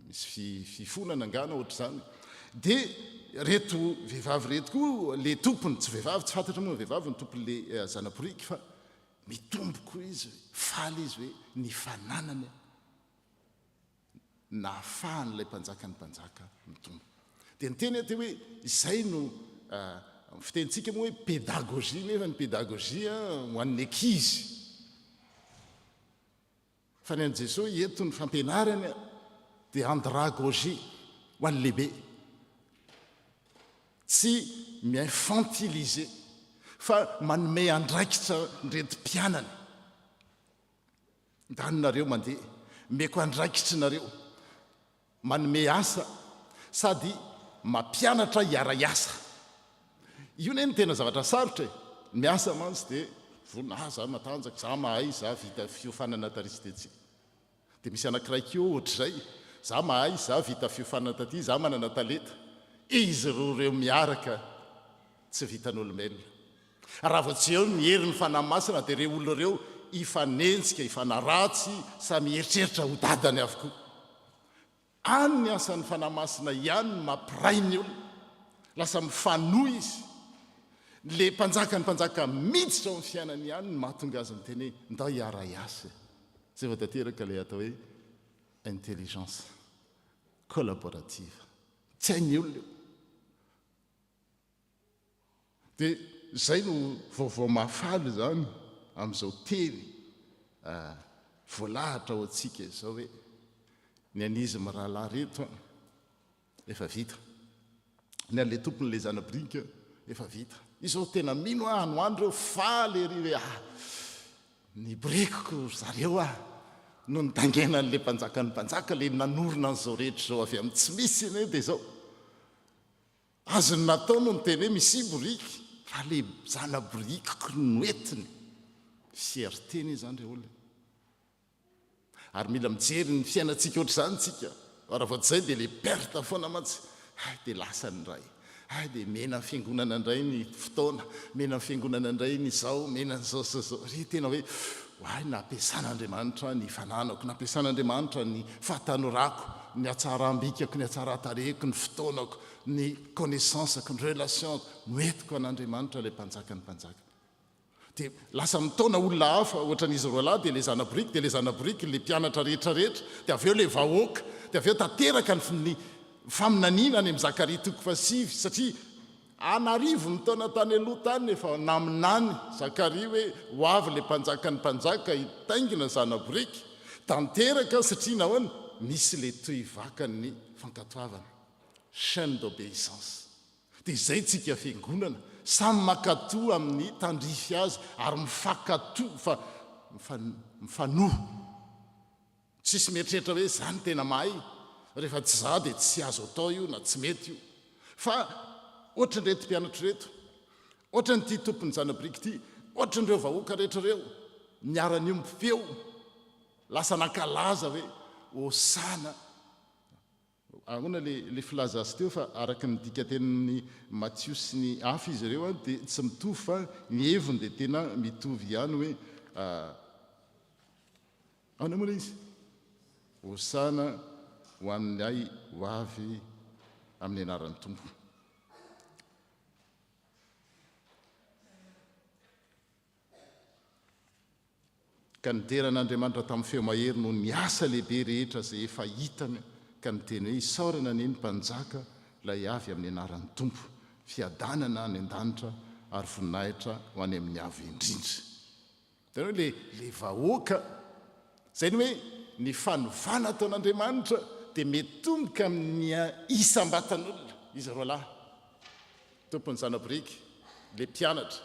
misy fifonana angana ohatr' zany dia reto vehivavy reto koa le tompony tsy vehivavy tsy fantatra moa vehivavy ny tompon'le zanaporiky fa mitombo koa izy faly izy hoe ny fananany nahafahan'ilay mpanjaka ny mpanjaka mitombo dia ny teny te hoe izay no fitentsika moa hoe pédagogie nefa ny pédagogie ho an'ny ankizy fa ny an' Jesosy eto ny fampianarany dia andragogie ho an'ny lehibe tsy mi-infantiliser fa manome andraikitra nreto mpianany ndanonareo mandeha meko andraikitra nareo manome asa sady mampianatra hiara-iasa io ne ny tena zavatra sarotra miasa mantsy dia vonina za matanjaka za mahay za vita fiofanana taristetsi dia misy anankiray keo ohatr'izay za mahay za vita fiofanana taty za manana taleta izy reo miaraka tsy vitan'olombelona raha vo tsy eo miheri ny fanahy masina dia reo olona reo ifanentsika ifanaratsy samy eritreritra ho dadany avokoa any ny asan'ny fanahy masina ihany ny mampiray ny olona lasa mifanohy izy le mpanjaka ny mpanjaka miditra ao amin'ny fiainany ihany ny mahatonga azy ny teny hoe ndao hiara-iasa zay vao tanteraka le atao hoe intelligence collaborative tsy hainy olona io dia zay no vaovao mahafaly zany amin'izao teny voalahatra ao antsika izao hoe ny anizy mirahalahy reto efa vita ny an'le tompon'le zanabrika efa vita izao tena mino anoandreo faly ery hoe ny brikoko zareo no nydangena n'le mpanjaka ny mpanjaka le nanorona an'izao rehetra zao avy amin'ny tsy misy iny dia zao azony natao no ny teny hoe misy briky raha le zanabrikoko noentiny fierteny izany re olona ary mila mijery ny fiainantsika ohatr' izany tsika raha vao tsy zay dia le perte foana mantsy dia lasany ray dia mena ny fiangonana indray ny fotoana mena ny fiangonana indray ny zao mena ny zao zao ry tena hoe nampiasan'Andriamanitra ny fananako nampiasan'Andriamanitra ny fahatanorako ny atsarambikako ny atsaratareko ny fotoanako ny connaissanceko ny relationko noetiko an'andriamanitra ilay mpanjaka ny mpanjaka dia lasa mitona olona hafa ohatran'izy roa lahy dia le zanaborika dia le zanaborika le mpianatra rehetrarehetra dia avy eo le vahoaka dia avy eo tanteraka ny faminaniana any amin'ny Zakaria 5 satria anarivo ny taona tany aloha tany efa naminany Zakaria hoe ho avy le mpanjaka ny mpanjaka hitaingina zanaborika tanteraka satria nahoana misy le toivakany fankatoavana chaîne d'obéissance dia izay tsika fiangonana samy makatoa amin'ny tandrify azy ary mifakatoa mifanoho tsisy mieritreritra hoe zany tena mahay rehefa tsy za dia tsy azo atao io na tsy mety io fa ohatra nreto mpianatra reto ohatra nyty tompony zanaborika ity ohatra nireo vahoaka rehetrareo miara-niompy feo lasa nankalaza hoe hosana ahoana le filaza azy teo fa araka ny dika tenin'ny Matthieu sy ny hafa izy ireo dia tsy mitovy fa ny heviny dia tena mitovy ihany hoe ahoana moa le izy hosana ho amin'ny ay ho avy amin'ny anaran'ny tompo ka nideran'Andriamanitra tamin'ny feo mahery no ny asa lehibe rehetra izay efa hitany ka niteny hoe isaorana ny mpanjaka ilay avy amin'ny anaran'ny tompo fiadanana any an-danitra ary voninahitra ho any amin'ny avy indrindra tena hoe le vahoaka izay ny hoe ny fanovana ataon'Andriamanitra dia metomboka amin'ny isam-batan'olona izy roa lahy tompony zanaborika le mpianatra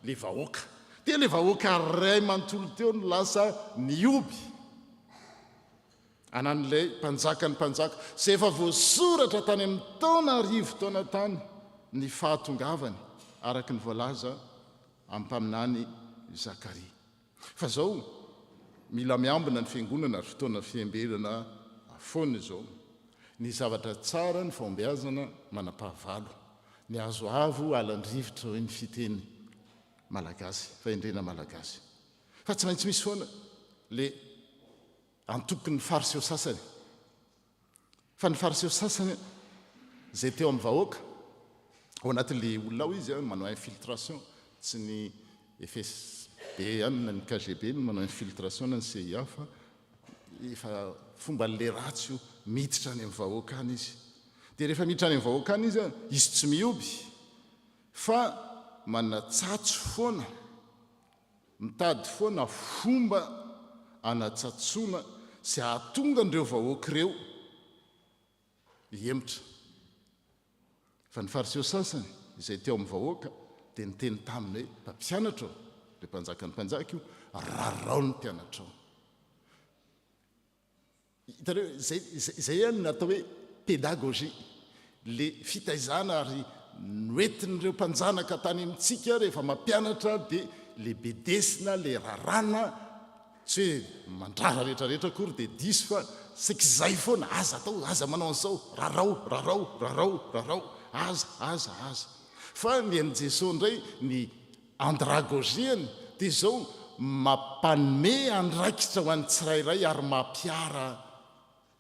le vahoaka dia le vahoaka ray manontolo teo no lasa nioby anan'ilay mpanjaka ny mpanjaka izay efa voasoratra tany amin'ny taona arivo taona tany ny fahatongavany araka ny voalaza amin'ny mpaminany Zakaria fa zao mila miambina ny fiangonana ary fotoana fiambelana foana izao ny zavatra tsara ny fombiazana manam-pahavalo ny azo avo alan-drivotra hoe ny fiteny malagasy fahendrena malagasy fa tsy maintsy misy foana le antoko ny fariseo sasany fa ny fariseo sasany zay teo amin'ny vahoaka ao anatin'le olona ao izy manao infiltration tsy ny FSB ihany na ny KGB ny manao infiltration na ny CIA fa efa fomba n'le ratsy io miditra any amin'ny vahoaka any izy dia rehefa miditra any amin'ny vahoaka any izy izy tsy mioby fa manatsatso foana mitady foana fomba anatsatsoana sy ahatonga an'ireo vahoaka ireo hiemotra fa ny fariseo sasany izay teo amin'ny vahoaka dia niteny taminy hoe mpampianatra ao le mpanjaka ny mpanjaka io rarao ny mpianatra ao hitanareo zay ihany natao hoe pédagogie le fitaizana ary noentin'ireo mpanjanaka tany amintsika rehefa mampianatra dia le bedesina le rarana tsy hoe mandrara rehetrarehetra akory dia diso fa sakizay foana aza atao aza manao an'izao rarao aza fa ny an'i Jesosy indray ny andragogiany dia zao mampanome andraikitra ho an'ny tsirairay ary mampiara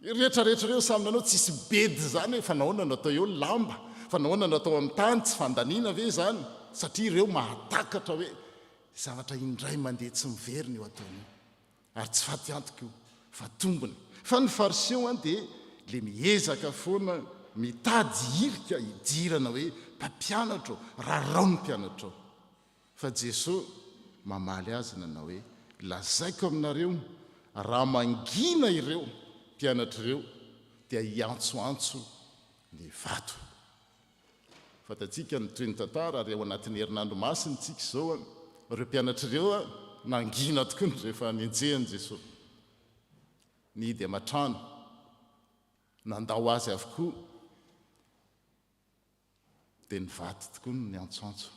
rehetrarehetra reo samy nanao tsisy bedy zany hoe fa nahoana no atao eo lamba fa nahoana no atao amin'ny tany tsy fandaniana ve zany satria ireo mahatakatra hoe zavatra indray mandeha tsy miverina eo ataony ary tsy faty antoko io fa tombony fa ny fariseo dia le miezaka foana mitady hirika hidirana hoe mpampianatra rarao ny mpianatra ao fa Jesosy mamaly azy nanao hoe lazaiko aminareo raha mangina ireo mpianatra ireo dia hiantsoantso ny vato fatatsika ny toy ny tantara ary ao anatin'ny herinandro masiny tsika izao ireo mpianatra ireo nangina tokoa rehefa nienjehany Jesosy nidy amatrano nandao azy avokoa dia ny vato tokoa ny antsoantso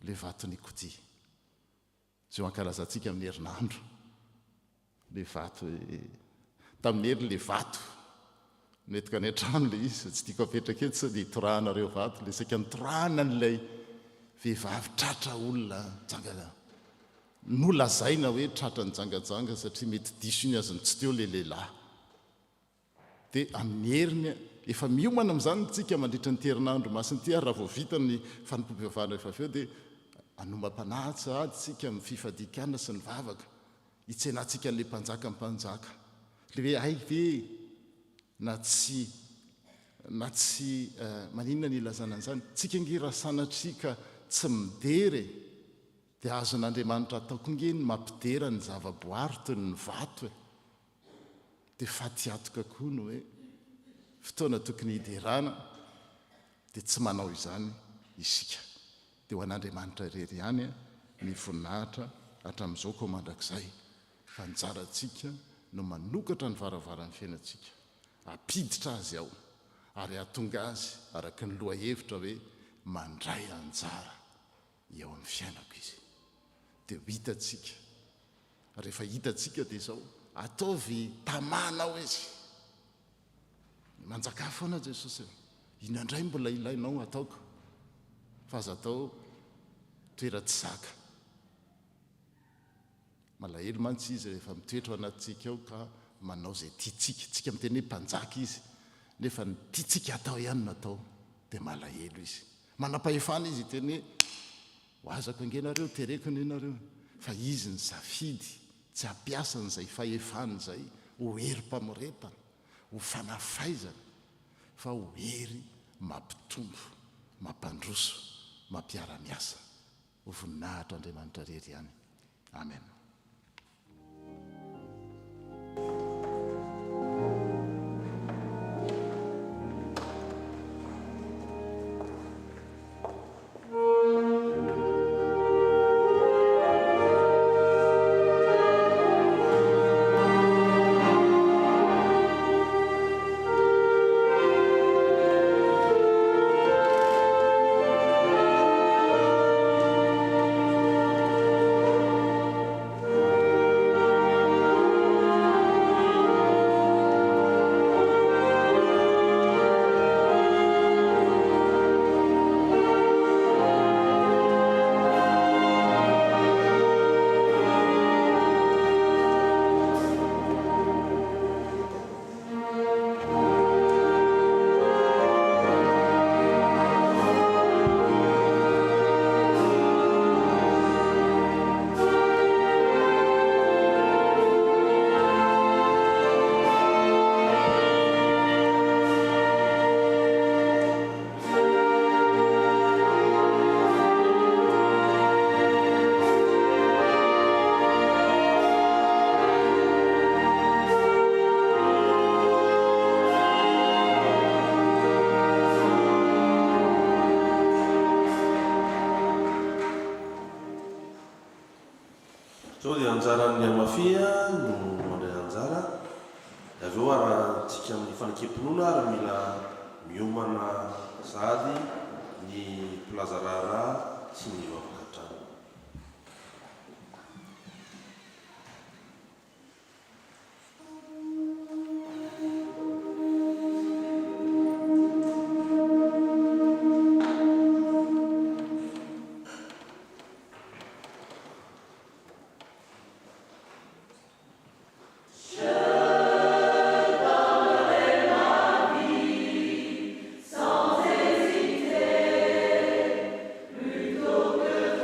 le vato Nikody zay ankalazantsika amin'ny herinandro le vato tamin'ny hery le vato metika ny an-trano le izy tsy tiako apetraka eto sa dia torahanareo vato le saika nitorahana n'ilay vehivavy tratra olona jangana nolazaina hoe tratra ny jangajanga satria mety diso iny azy ny tsy teo le lehilahy dia amin'ny heriny efa miomana amin'izany tsika mandritra ny terinandro masiny ty raha vao vita ny fanompompivavahana rehefa avy eo dia anomam-panatsa tsika amin'ny fifadikana sy ny vavaka hitsenantsika n'lay mpanjaka mpanjaka le hoe ay ve na tsy maninona ny ilazana an'izany tsika nge raha sanatrika tsy midery dia azon'Andriamanitra ataoko nge ny mampidera ny zavaboary toy ny vato dia fatyatoka koa no hoe fotoana tokony hiderana dia tsy manao izany isika dia ho an'Andriamanitra irery ihany ny voninahitra hatramin'izao koa mandrakizay fa nijarantsika no manokatra ny varavaran'ny fiainantsika apiditra azy ao ary atonga azy araka ny loha hevitra hoe mandray anjara eo amin'ny fiainako izy dia hitatsika rehefa hitatsika dia izao ataovy tamanao izy manjaka foana Jesosy inandray mbola ilainao ataoko fa aza atao toera-tsy zaka malahelo mantsy izy rehefa mitoetra anatsika ao ka manao zay tiatsika tsika miteny hoe mpanjaka izy nefa ny tiatsika atao ihany natao dia malahelo izy manam-pahefana izy teny hoe ho azako angenareo tereko ny ianareo fa izy ny safidy tsy hampiasa n'izay fahefany izay ho hery mpamoretana ho fanafaizana fa ho hery mampitombo mampandroso mampiara-miasa ho voninahitra Andriamanitra rery ihany amen. Zao dia anjaran'ny amafia no mandray anjara avy eo arahantsika amin'ny fanakemponona ary mila miomana sady ny mpilazarara sy ny vavakatrano. Sans hésiter, plutôt que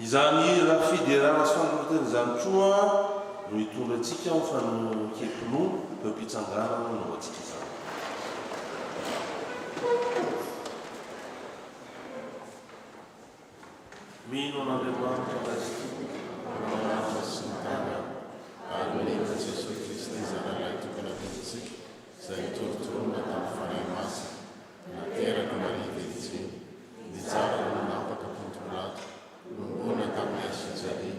izany raha fiderana sy fanolotana izany koa no hitondra antsika ho fanokepino eo mpitsanganana no atsika izany. Mino an'Andriamanitra manaritra sy ny tany ary manenja Jesosy Kristy zanalay tokony atentsika izay torotorona tamin'ny fanahy masina nateraka Maria Virginy nijara no nampaka Ponto Pilato nombona tamin'ny Asinjali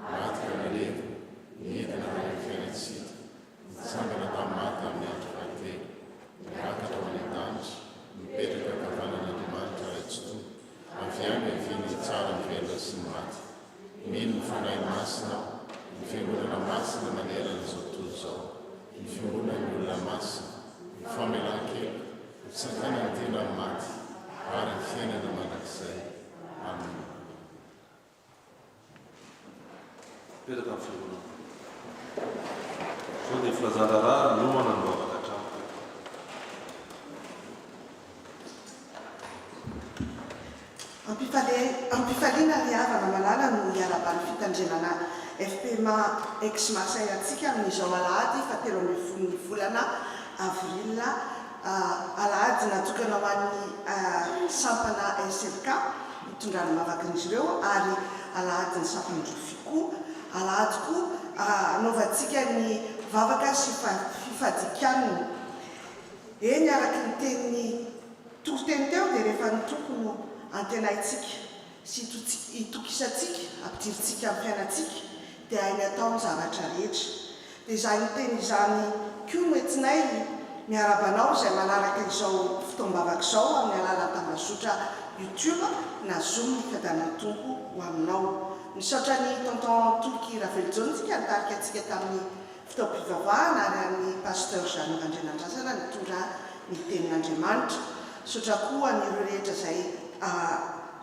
maty ka naleva niedina amin'ny fiainatsika nitsangana tamin'ny maty amin'ny andro fahatelo nirakatra ho any an-danitra mipetraka ankavanan'Andriamanitra raitsotoa avy any avy tsara ny velona sy ny maty mino ny fanahy masina ny fiangonana masina manerana izao tontolo izao ny fiangonana ny olona masina ny famelan-kely ny tsakana ny tena ny maty ary ny fiainana mandrakizay. Amen. Petraka amin'ny fiangonana. Sao dia filazandrarary no manambavaka hatramo. Ampifaliana ry havana malala no iarabany fitandremana FPMA ex Marseille atsika amin'izao alahady fahatelo ambin'ny folo ny volana avril alahady natokana ho an'ny sampana SLK hitondrany mavakin'izy ireo ary alahady ny sampany Rofiko alahady koa anaovantsika ny vavaka sy fifadikaniny eny araky ny teny toroteny teo dia rehefa ny tokony antenaitsika sy itokisatsika ampidiritsika amin'ny fiainatsika dia hainy atao ny zavatra rehetra dia izany teny izany koa metsinay miarabanao izay manaraka izao fotoam-bavaka izao amin'ny alalan'ny tambazotra YouTube na Zoom fiadanany tompo ho aminao. Misaotra ny tonton Tolky Ravelontsika nitarika antsika tamin'ny fitaom-pivavahana ary amin'ny pasteur Jean Andrenandrasana nitondra ny tenin'Andriamanitra. Misaotra koa an'ireo rehetra izay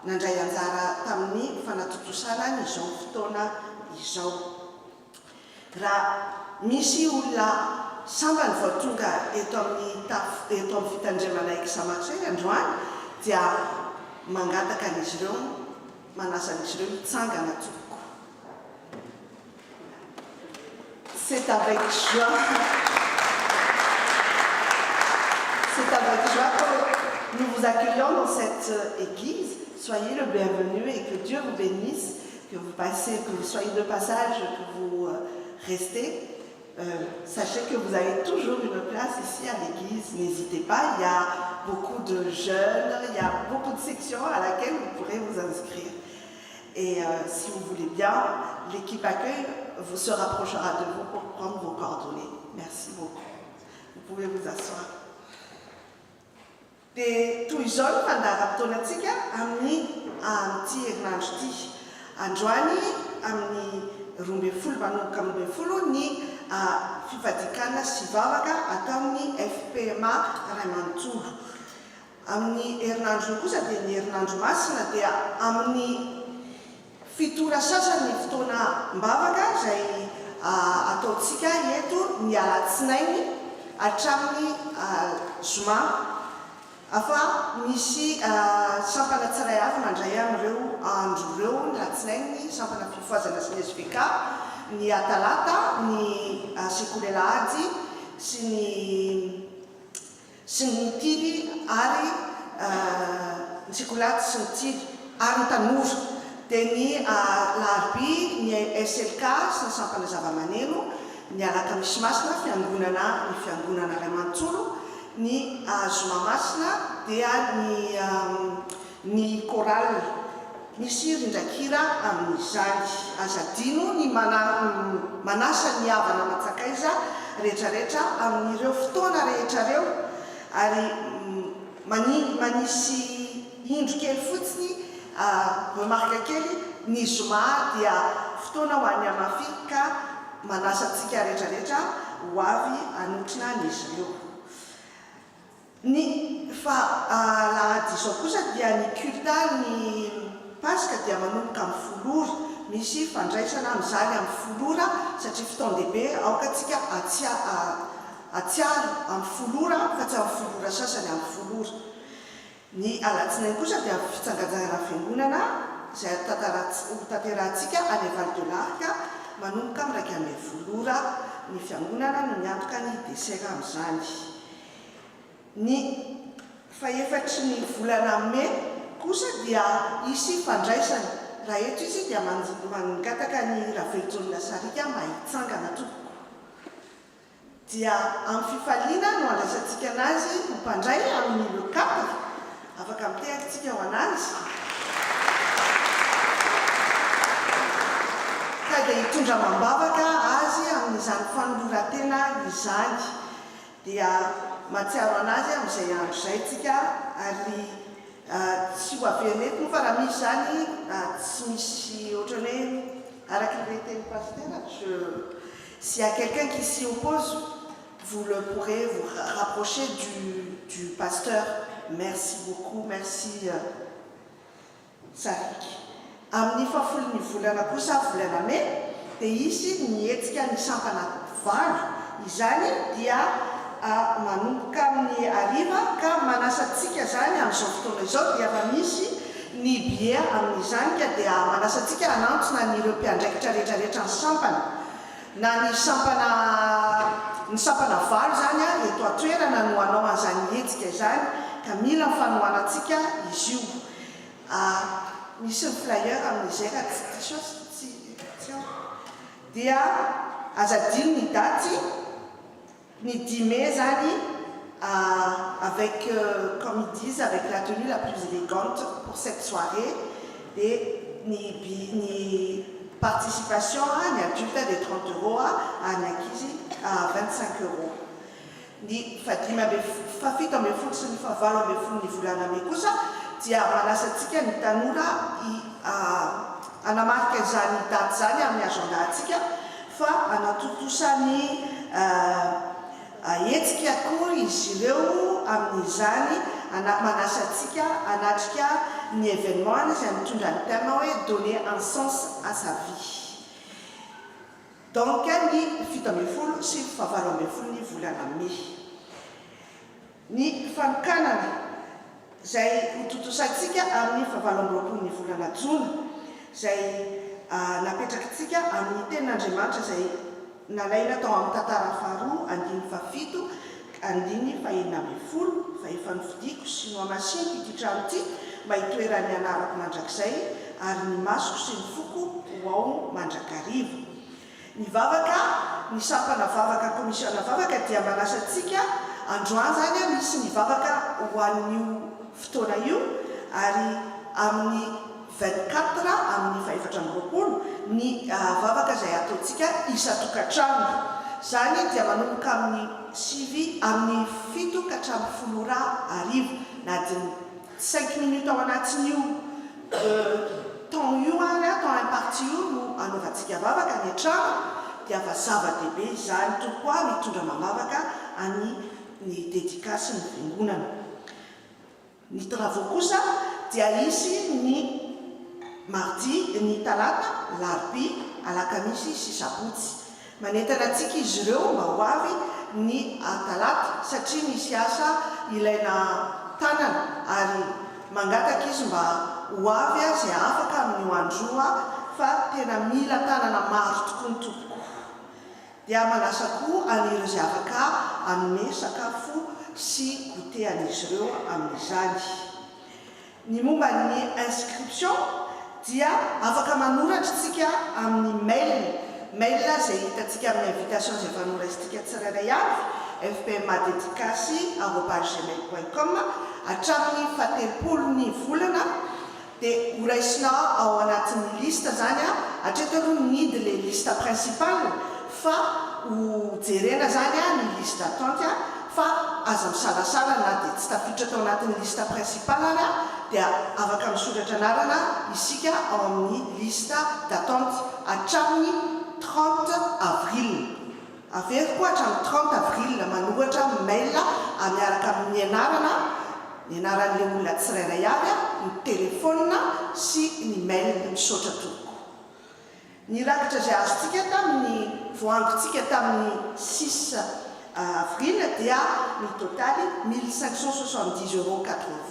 nandray anjara tamin'ny fanatotosana izao fotoana izao. Raha misy olona sambany vao tonga eto amin'ny fitandremana ex Marseille androany dia mangataka an'izy ireo manasa an'izy ireo hitsangana tompoko. C'est avec joie que nous vous accueillons dans cette église. Soyez le bienvenu et que Dieu vous bénisse, que vous soyez de passage, que vous restez. Sachez que vous avez toujours une place ici à l'église. N'hésitez pas, il y a beaucoup de jeunes, il y a beaucoup de sections à laquelle vous pourrez vous inscrire. Et si vous voulez bien, l'équipe accueil se rapprochera de vous pour prendre vos coordonnées. Merci beaucoup. Vous pouvez vous asseoir. Dia toy izao ny fandaharam-potoanantsika amin'ny an'ity herinandro ity. Androany amin'ny 12 manomboka amin'ny 12 ny fifadikana sy vavaka atao amin'ny FPMA Ray Manontolo. Amin'ny herinandro kosa dia ny herinandro masina dia amin'ny fitora sasany fotoana mbavaka izay ataontsika eto ny alatsinainy hatramin'ny zoma. Afa misy sampana tsiray avy mandray amin'ireo andro ireo ny latsinainy sampana fifoazana sy ny SVK, ny atalata, ny sekoly alahady sy ny tily ary ny sekolady sy ny tily ary ny tanora. Dia ny laharby ny SLK sy ny sampana zavamaneno, ny alakamisy masina ny fiangonana Ray Manontolo, ny zoma masina dia ny choral misy rindrakira amin'izany. Azadino ny manasa ny havana matsakaiza rehetrarehetra amin'ireo fotoana rehetrareo ary manisy indro kely fotsiny remarque kely ny zoma dia fotoana ho an'ny amafy ka manasa antsika rehetrarehetra ho avy anotrina n'izy ireo. Ny lahady izao kosa dia ny culta ny Pasika dia manomboka amin'ny folora. Misy fandraisana mizaly amin'ny folora satria fotoan-dehibe aoka antsika atsiaro amin'ny folora fa tsy amin'ny folora sasany amin'ny folora. Ny alatsinainy kosa dia fitsangatsangana fiangonana izay tanterantsika any Val-de-l'Arc manomboka amin'ny 1 volora ny fiangonana no miantoka ny desera amin'izany. Ny fahefatry ny volana Mai kosa dia isy fandraisany. Raha eto izy dia mangataka ny Ravelitsonina Sarika mahitsangana tompoko. Dia amin'ny fifaliana no andraisantsika anazy ho mpandray amin'ny lokapa afaka mitehantsika ho anazy. Ka dia hitondra mambavaka azy amin'izany fanoloran-tena izany. Dia matsiaro anazy amin'izay andro izay tsika ary tsy ho aveneto fa raha misy zany tsy misy ohatrany hoe araky le teny pasteur, s'il y a quelqu'un qui s'y oppose, vous le pourrez vous rapprocher du pasteur. Merci beaucoup, merci Sarik. Amin'ny fahafolon'ny volana kosa volana Mai dia isy nietsika ny sampana valo. Izany dia manomboka amin'ny hariva ka manasantsika zany amin'izao fotoana izao dia efa misy ny bie amin'izany ka dia manasantsika hanantsona n'ireo mpiandraikitra rehetrarehetra ny sampana. Na ny sampana valo zany eto atoerana no hanao an'izany hetsika izany ka mila fanohanantsika izy io. Misy ny flyer amin'izay raha tsy dia azadino ny daty ny 10 mai zany avec comme ils disent avec la tenue la plus élégante pour cette soirée et ni participation ny adulte de 30 € ny ankizy 25 €. Ny fafito ambin'ny folo sy ny fahavalo ambin'ny folo ny volana Mai kosa dia manasantsika ny tanora anamarika izany daty zany amin'ny agenda antsika fa anatotosany hetsika akory izy ireo amin'izany manasantsika anatrika ny événement izay mitondra ny thème hoe donner un sens à sa vie. Donc ny fito ambin'ny folo sy fahavalo ambin'ny folo ny volana Mai. Ny fanokanana izay hototosantsika amin'ny fahavalo ambin'ny roapolo ny volana Jona izay napetrakitsika amin'ny tenin'Andriamanitra izay nalaina tao amin'ny tantara faharoa 9/7/2010 fa efa nifidiko sy nohamasiniko ity trano ity mba hitoerany anarako mandrakizay ary ny masoko sy ny foko ho ao mandrakarivo. Ny vavaka, ny sampana vavaka, komisiona vavaka dia manasantsika androany zany misy ny vavaka ho an'io fotoana io ary amin'ny 24 amin'ny 7/20 ny vavaka izay ataontsika isa-tokantrano. Zany dia manomboka amin'ny 7 amin'ny 7:10 na diny 5 minutes ao anatin'io temps io temps imparti io no anaovantsika vavaka ny an-trano dia fa zava-dehibe izany tokoa mitondra mamavaka ny dédicace ny fiangonana. Ny travaux kosa dia isy ny mardi, ny talata, larbi, alakamisy sy sabotsy. Manentana antsika izy ireo mba ho avy ny talata satria misy asa ilaina tanana ary mangataka izy mba ho avy izay afaka amin'ny androa fa tena mila tanana maro tokoa ny tompoko. Dia manasa koa anireo izay afaka anome sakafo sy goûter an'izy ireo amin'izany. Ny momba ny inscription dia afaka manoratritsika amin'ny mail izay hitantsika amin'ny invitation izay fanoraisintsika tsirairay avy fpmadédicace@gmail.com hatramin'ny 17 ny volana dia horaisinao ao anatin'ny lista zany hatreto aloha nidy le lista principale fa ho jerena zany ny liste d'attente fa aza misalasala na dia tsy tafiditra tao anatin'ny lista principale dia afaka misoratra anarana isika ao amin'ny lista d'attente hatramin'ny 30 avril. Aveo koa hatramin'ny 30 avril manoratra mail miaraka amin'ny ny anaran'ilay olona tsirairay avy ny telefona sy ny mail misaotra tompoko. Ny rakitra izay azontsika tamin'ny voangotsika tamin'ny 6 avril dia ny totaly 1570,80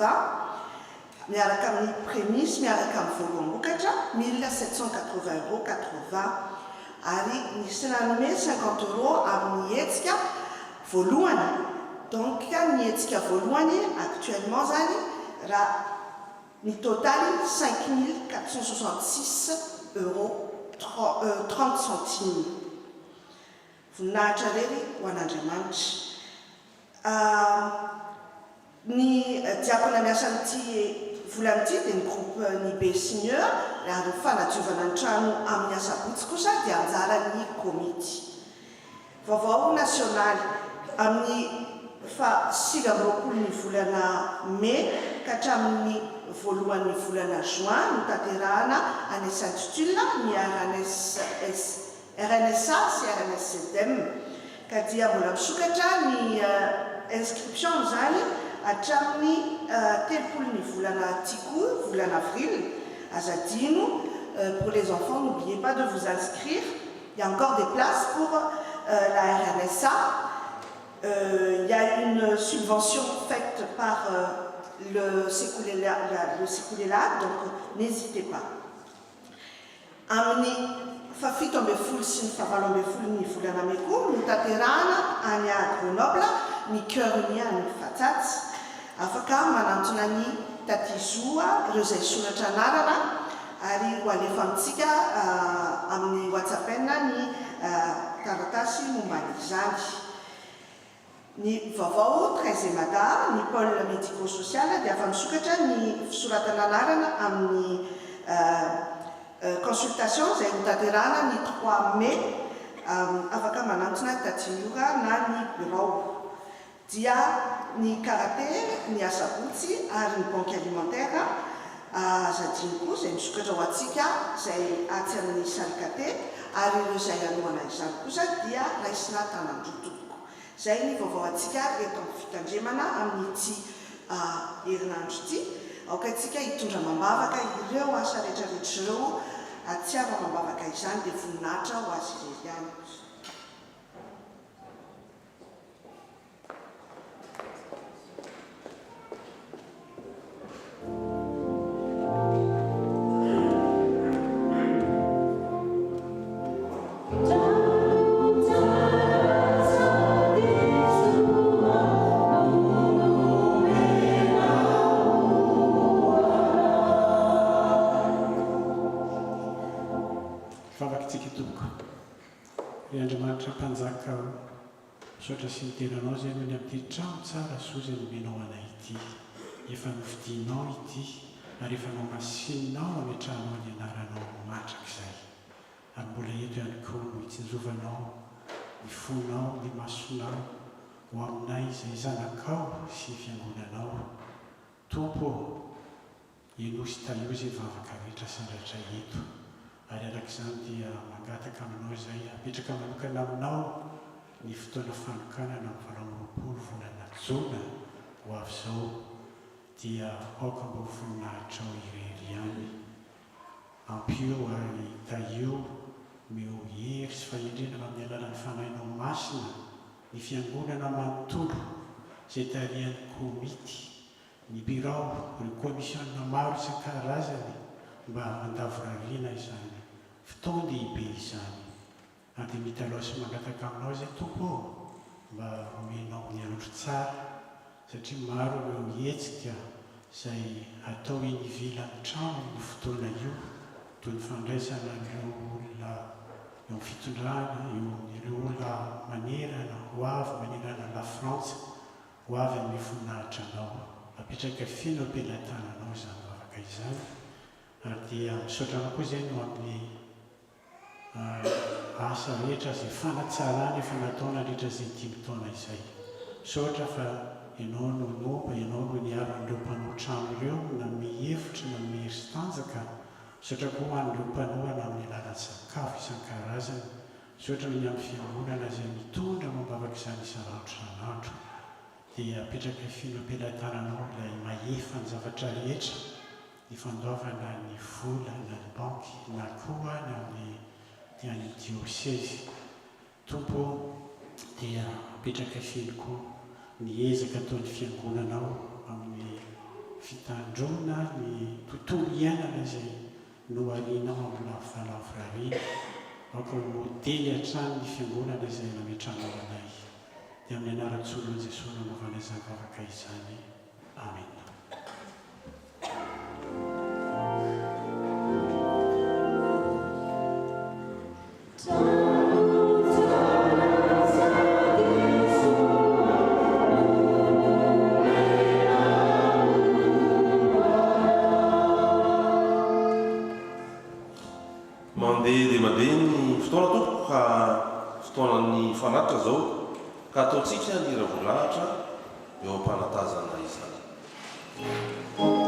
€. miaraka amin'ny prémisse miaraka amin'ny voaloham-bokatra 1780 ary nisy nanome 50 € amin'ny hetsika voalohany. Donc ny hetsika voalohany actuellement zany raha ny totaly 5466 € 30 centimes. Voninahitra rery ho an'Andriamanitra. Ny diakona miasa amin'ity volan'ity dia ny groupe ny be seigneur ary ny fanadiovana ny trano amin'ny asabotsy kosa dia anjaran'ny komity. Vaovao nasionaly amin'ny fa-20 volana mai ka hatramin'ny voalohan'ny volana juin no tanterahana any Saint-Tulle ny RNSA sy RNSCDM ka dia mbola misokatra ny inscription zany hatramin'ny 30 volana tiko volana avril. Azadino, pour les enfants, n'oubliez pas de vous inscrire. Il y a encore des places pour la RNSA. Il y a une subvention faite par le Sécouléla, donc n'hésitez pas. Amni fafitombe ful sin favalombe ful ni fulana meku mutaterana anya Grenoble ni cœur ni any fatats afaka manantona ny tatizoa ireo zay soratra anarana ary ho alefa amintsika amin'ny WhatsApp ny taratasy momban'izany. Ny vaovao 13e mada ny pôle médico-social dia afa misokatra ny fisoratana anarana amin'ny consultation zay hotanterahana ny 3 mai afaka manantona tatiora na ny bureau. Dia ny karaté, ny asabotsy ary ny banque alimentaire azadiny koa zay misokatra ho atsika zay atsy amin'ny salikate ary ireo zay anoana izany kosa dia raisina tanandrotoko. Zay ny vaovao atsika eto amin'ny fitandremana amin'ity herinandro ity. Aoka atsika hitondra mambavaka ireo asa rehetrarehetra ireo atsiava mambavaka izany dia voninahitra ho azy irery ihany. Sotra sy niteranao zay no ny amin'ny trano tsara so zay nomenao anay ity. Efa novidinao ity ary efa nao masininao ametranao ny anaranao matrak'izay. Ary mbola eto ihany koa no hitsinjovanao ny fonao, ny masonao ho aminay izay zanakao sy fiangonanao. Tompo, enosy talio zay vavaka rehetra sandratra eto. Ary arak'izany dia mangataka aminao izay apetraka manokana aminao ny fotoana fanokanana amin'ny 20 volana jona ho avy izao dia aoka mbo voninahitrao irery ihany. Ampio ary taio mio hery sy fahendrenana amin'ny alalan'ny fanahinao masina ny fiangonana manontolo izay tarihan'ny komity, ny birao, ny komisiona maro isan-karazany mba handavorariana izany fotoana lehibe izany. Ady mitalao sy mangataka aminao zay tompo mba omenao ny andro tsara satria maro ireo hetsika izay atao eny ivelan'ny trano ny fotoana io toy ny fandraisana ireo olona eo amin'ny fitondrana, ireo olona manerana ho avy manerana la France ho avy amin'ny voninahitra anao. Apetraka feno am-pelantananao izany vavaka izany ary dia misaotrana koa zay no amin'ny asa rehetra izay fanatsarana efa natao nandritra izay 5 taona izay. Misaotra fa ianao no nomba, ianao no niaron'ireo mpanao trano ireo na mihevitra na mihery sy tanjaka. Misaotra koa ho an'ireo mpanohana amin'ny alalan'ny sakafo isan-karazany. Misaotra ny amin'ny fiangonana izay mitondra mambavaka izany isan'andro isan'andro. Dia apetraka fino am-pelantananao ilay mahefa ny zavatra rehetra, ny fandaovana ny vola na ny banky na koa ny amin'ny any diocèse. Tompo dia apetraka feno koa ny ezaka ataon'ny fiangonanao amin'ny fitandrona ny tontolo iainana izay noharinao amina falavorariana aoka ny modely hatrany ny fiangonana izay nametranao anay dia amin'ny anaran-tsolon'i Jesosy nanaovana izany vavaka izany. Amen. mandeha dia mandeha ny fotoana tompoko ka fotoanan'ny fanatitra zao ka ataontsika ny hira voalahatra eo am-panatazana izany. Deus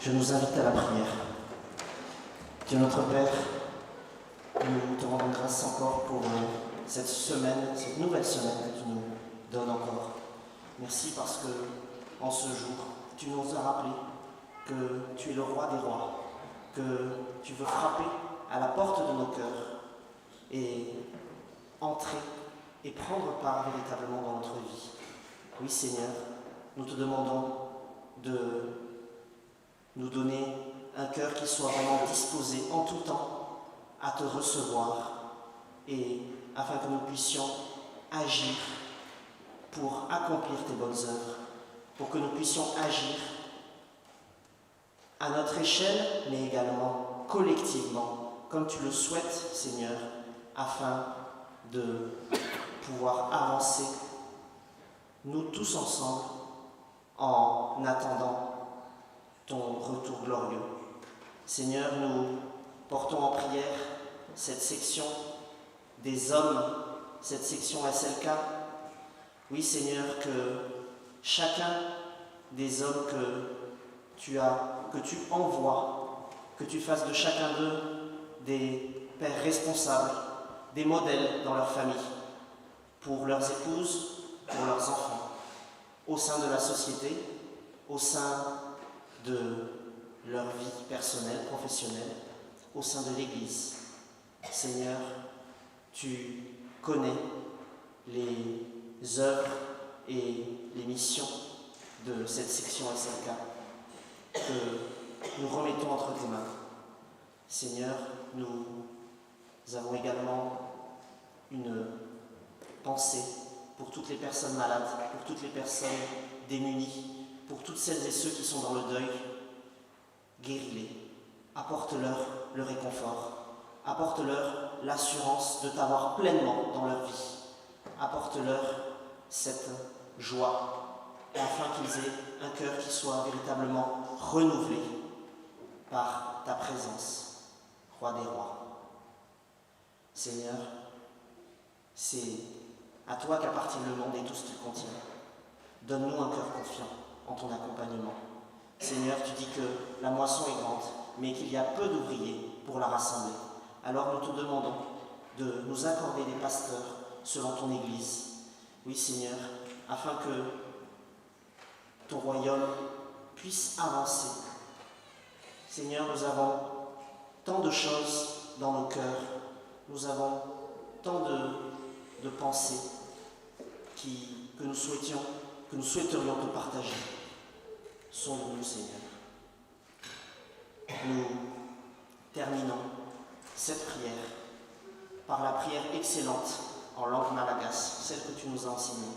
je nous invite à la prière. Dieu notre Père, nous te rendons grâce encore pour cette semaine, cette nouvelle semaine que tu nous donnes encore. Merci parce que, en ce jour, tu nous as rappelé que tu es le roi des rois, que tu veux frapper à la porte de nos cœurs et entrer et prendre part véritablement dans notre vie. Oui, Seigneur, nous te demandons de nous donner un cœur qui soit vraiment disposé en tout temps à te recevoir et afin que nous puissions agir pour accomplir tes bonnes œuvres, pour que nous puissions agir à notre échelle, mais également collectivement, comme tu le souhaites, Seigneur, afin de pouvoir avancer, nous tous ensemble, en attendant ton retour glorieux. Seigneur, nous portons en prière cette section des hommes, cette section SLK. Oui, Seigneur, que chacun des hommes que tu envoies, que tu fasses de chacun d'eux des pères responsables, des modèles dans leur famille, pour leurs épouses, pour leurs enfants, au sein de la société, au sein de leur vie personnelle, professionnelle, au sein de l'Église. Seigneur, tu connais les œuvres et les missions de cette section SLK que nous remettons entre tes mains. Seigneur, nous avons également une pensée pour toutes les personnes malades, pour toutes les personnes démunies, pour toutes celles et ceux qui sont dans le deuil. Guéris-les, apporte-leur le réconfort, apporte-leur l'assurance de t'avoir pleinement dans leur vie, apporte-leur cette joie, afin qu'ils aient un cœur qui soit véritablement renouvelé par ta présence, Roi des rois. Seigneur, c'est à toi qu'appartient le monde et tout ce qu'il contient. Donne-nous un cœur confiant en ton accompagnement. Seigneur, tu dis que la moisson est grande, mais qu'il y a peu d'ouvriers pour la rassembler. Alors nous te demandons de nous accorder des pasteurs selon ton Église. Oui, Seigneur, afin que ton royaume puisse avancer. Seigneur, nous avons tant de choses dans nos cœurs, nous avons tant de pensées que nous souhaiterions te partager. Sonde-nous, Seigneur. Nous terminons cette prière par la prière excellente en langue malagasy, celle que tu nous as enseignée.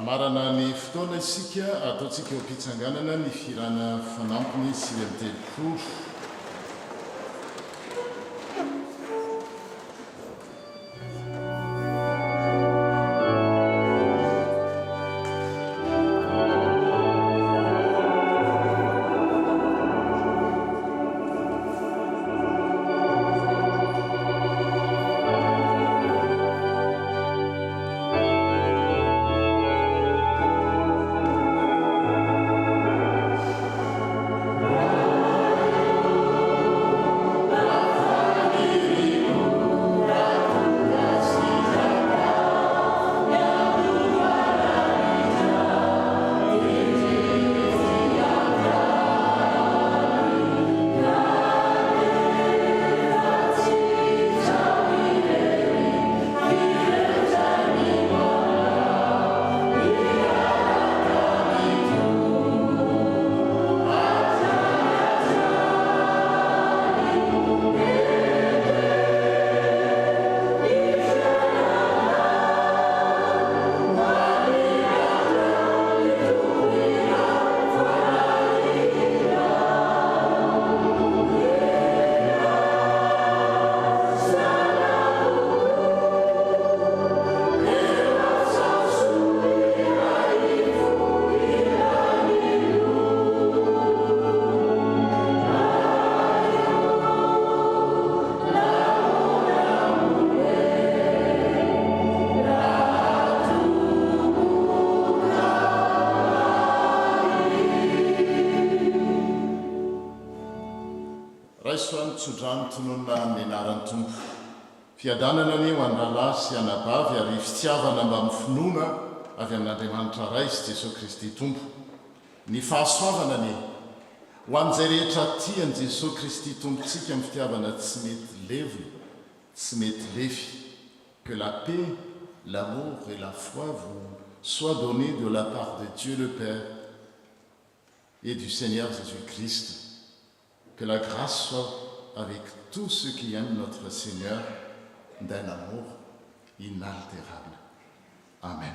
amarana ny fotoana isika ataontsika eo am-pitsanganana ny firana fanampiny sy amitelopolo. raiso any tsodrano tononona amin'ny anaran'ny tompo fiadanana ny ho andralahy sy anabavy ary fitiavana mba mifinoana avy amin'andriamanitra ray sy jesosy kristy tompo ny fahasoavana ny ho amin'izay rehetra tiany jesosy kristy tompontsika amin'ny fitiavana tsy mety levona tsy mety lefy que la paix, l'amour et la foi vous soient donnés de la part de Dieu le Père et du Seigneur Jésus-Christ. Que la grâce soit avec tous ceux qui aiment notre Seigneur d'un amour inaltérable. Amen.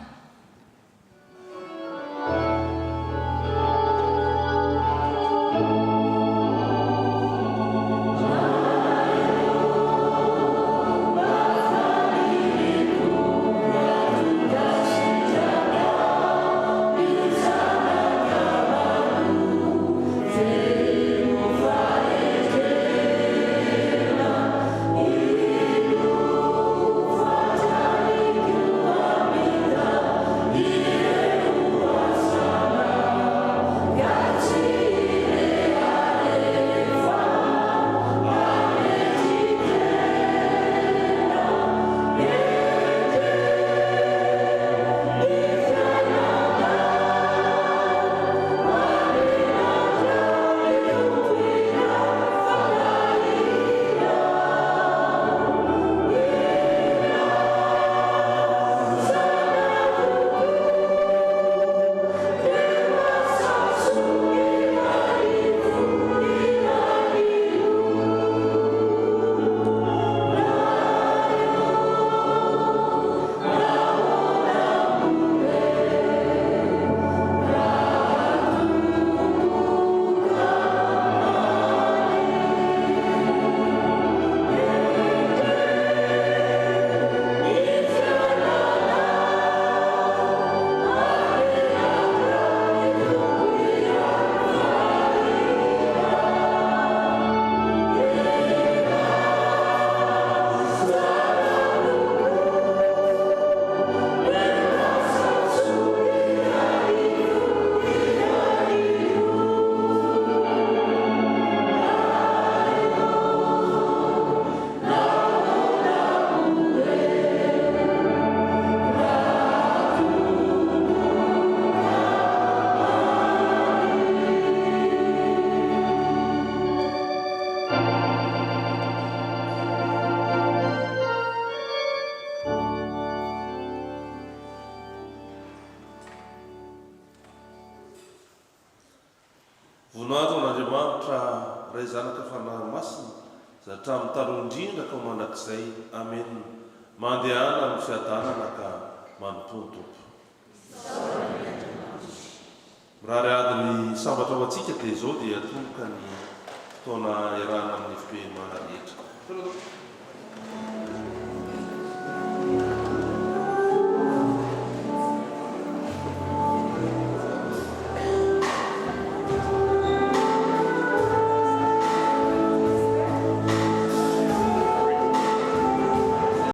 ray zanaka fanahy masina zatra amin'ny taloha-indrindra ka mandrakizay amen mandehana amin'ny fiadanana ka manontony tompo raha ry ady ny sambatra ho antsika dia izao dia tomboka ny fotoana iarahana amin'ny FPMA rehetra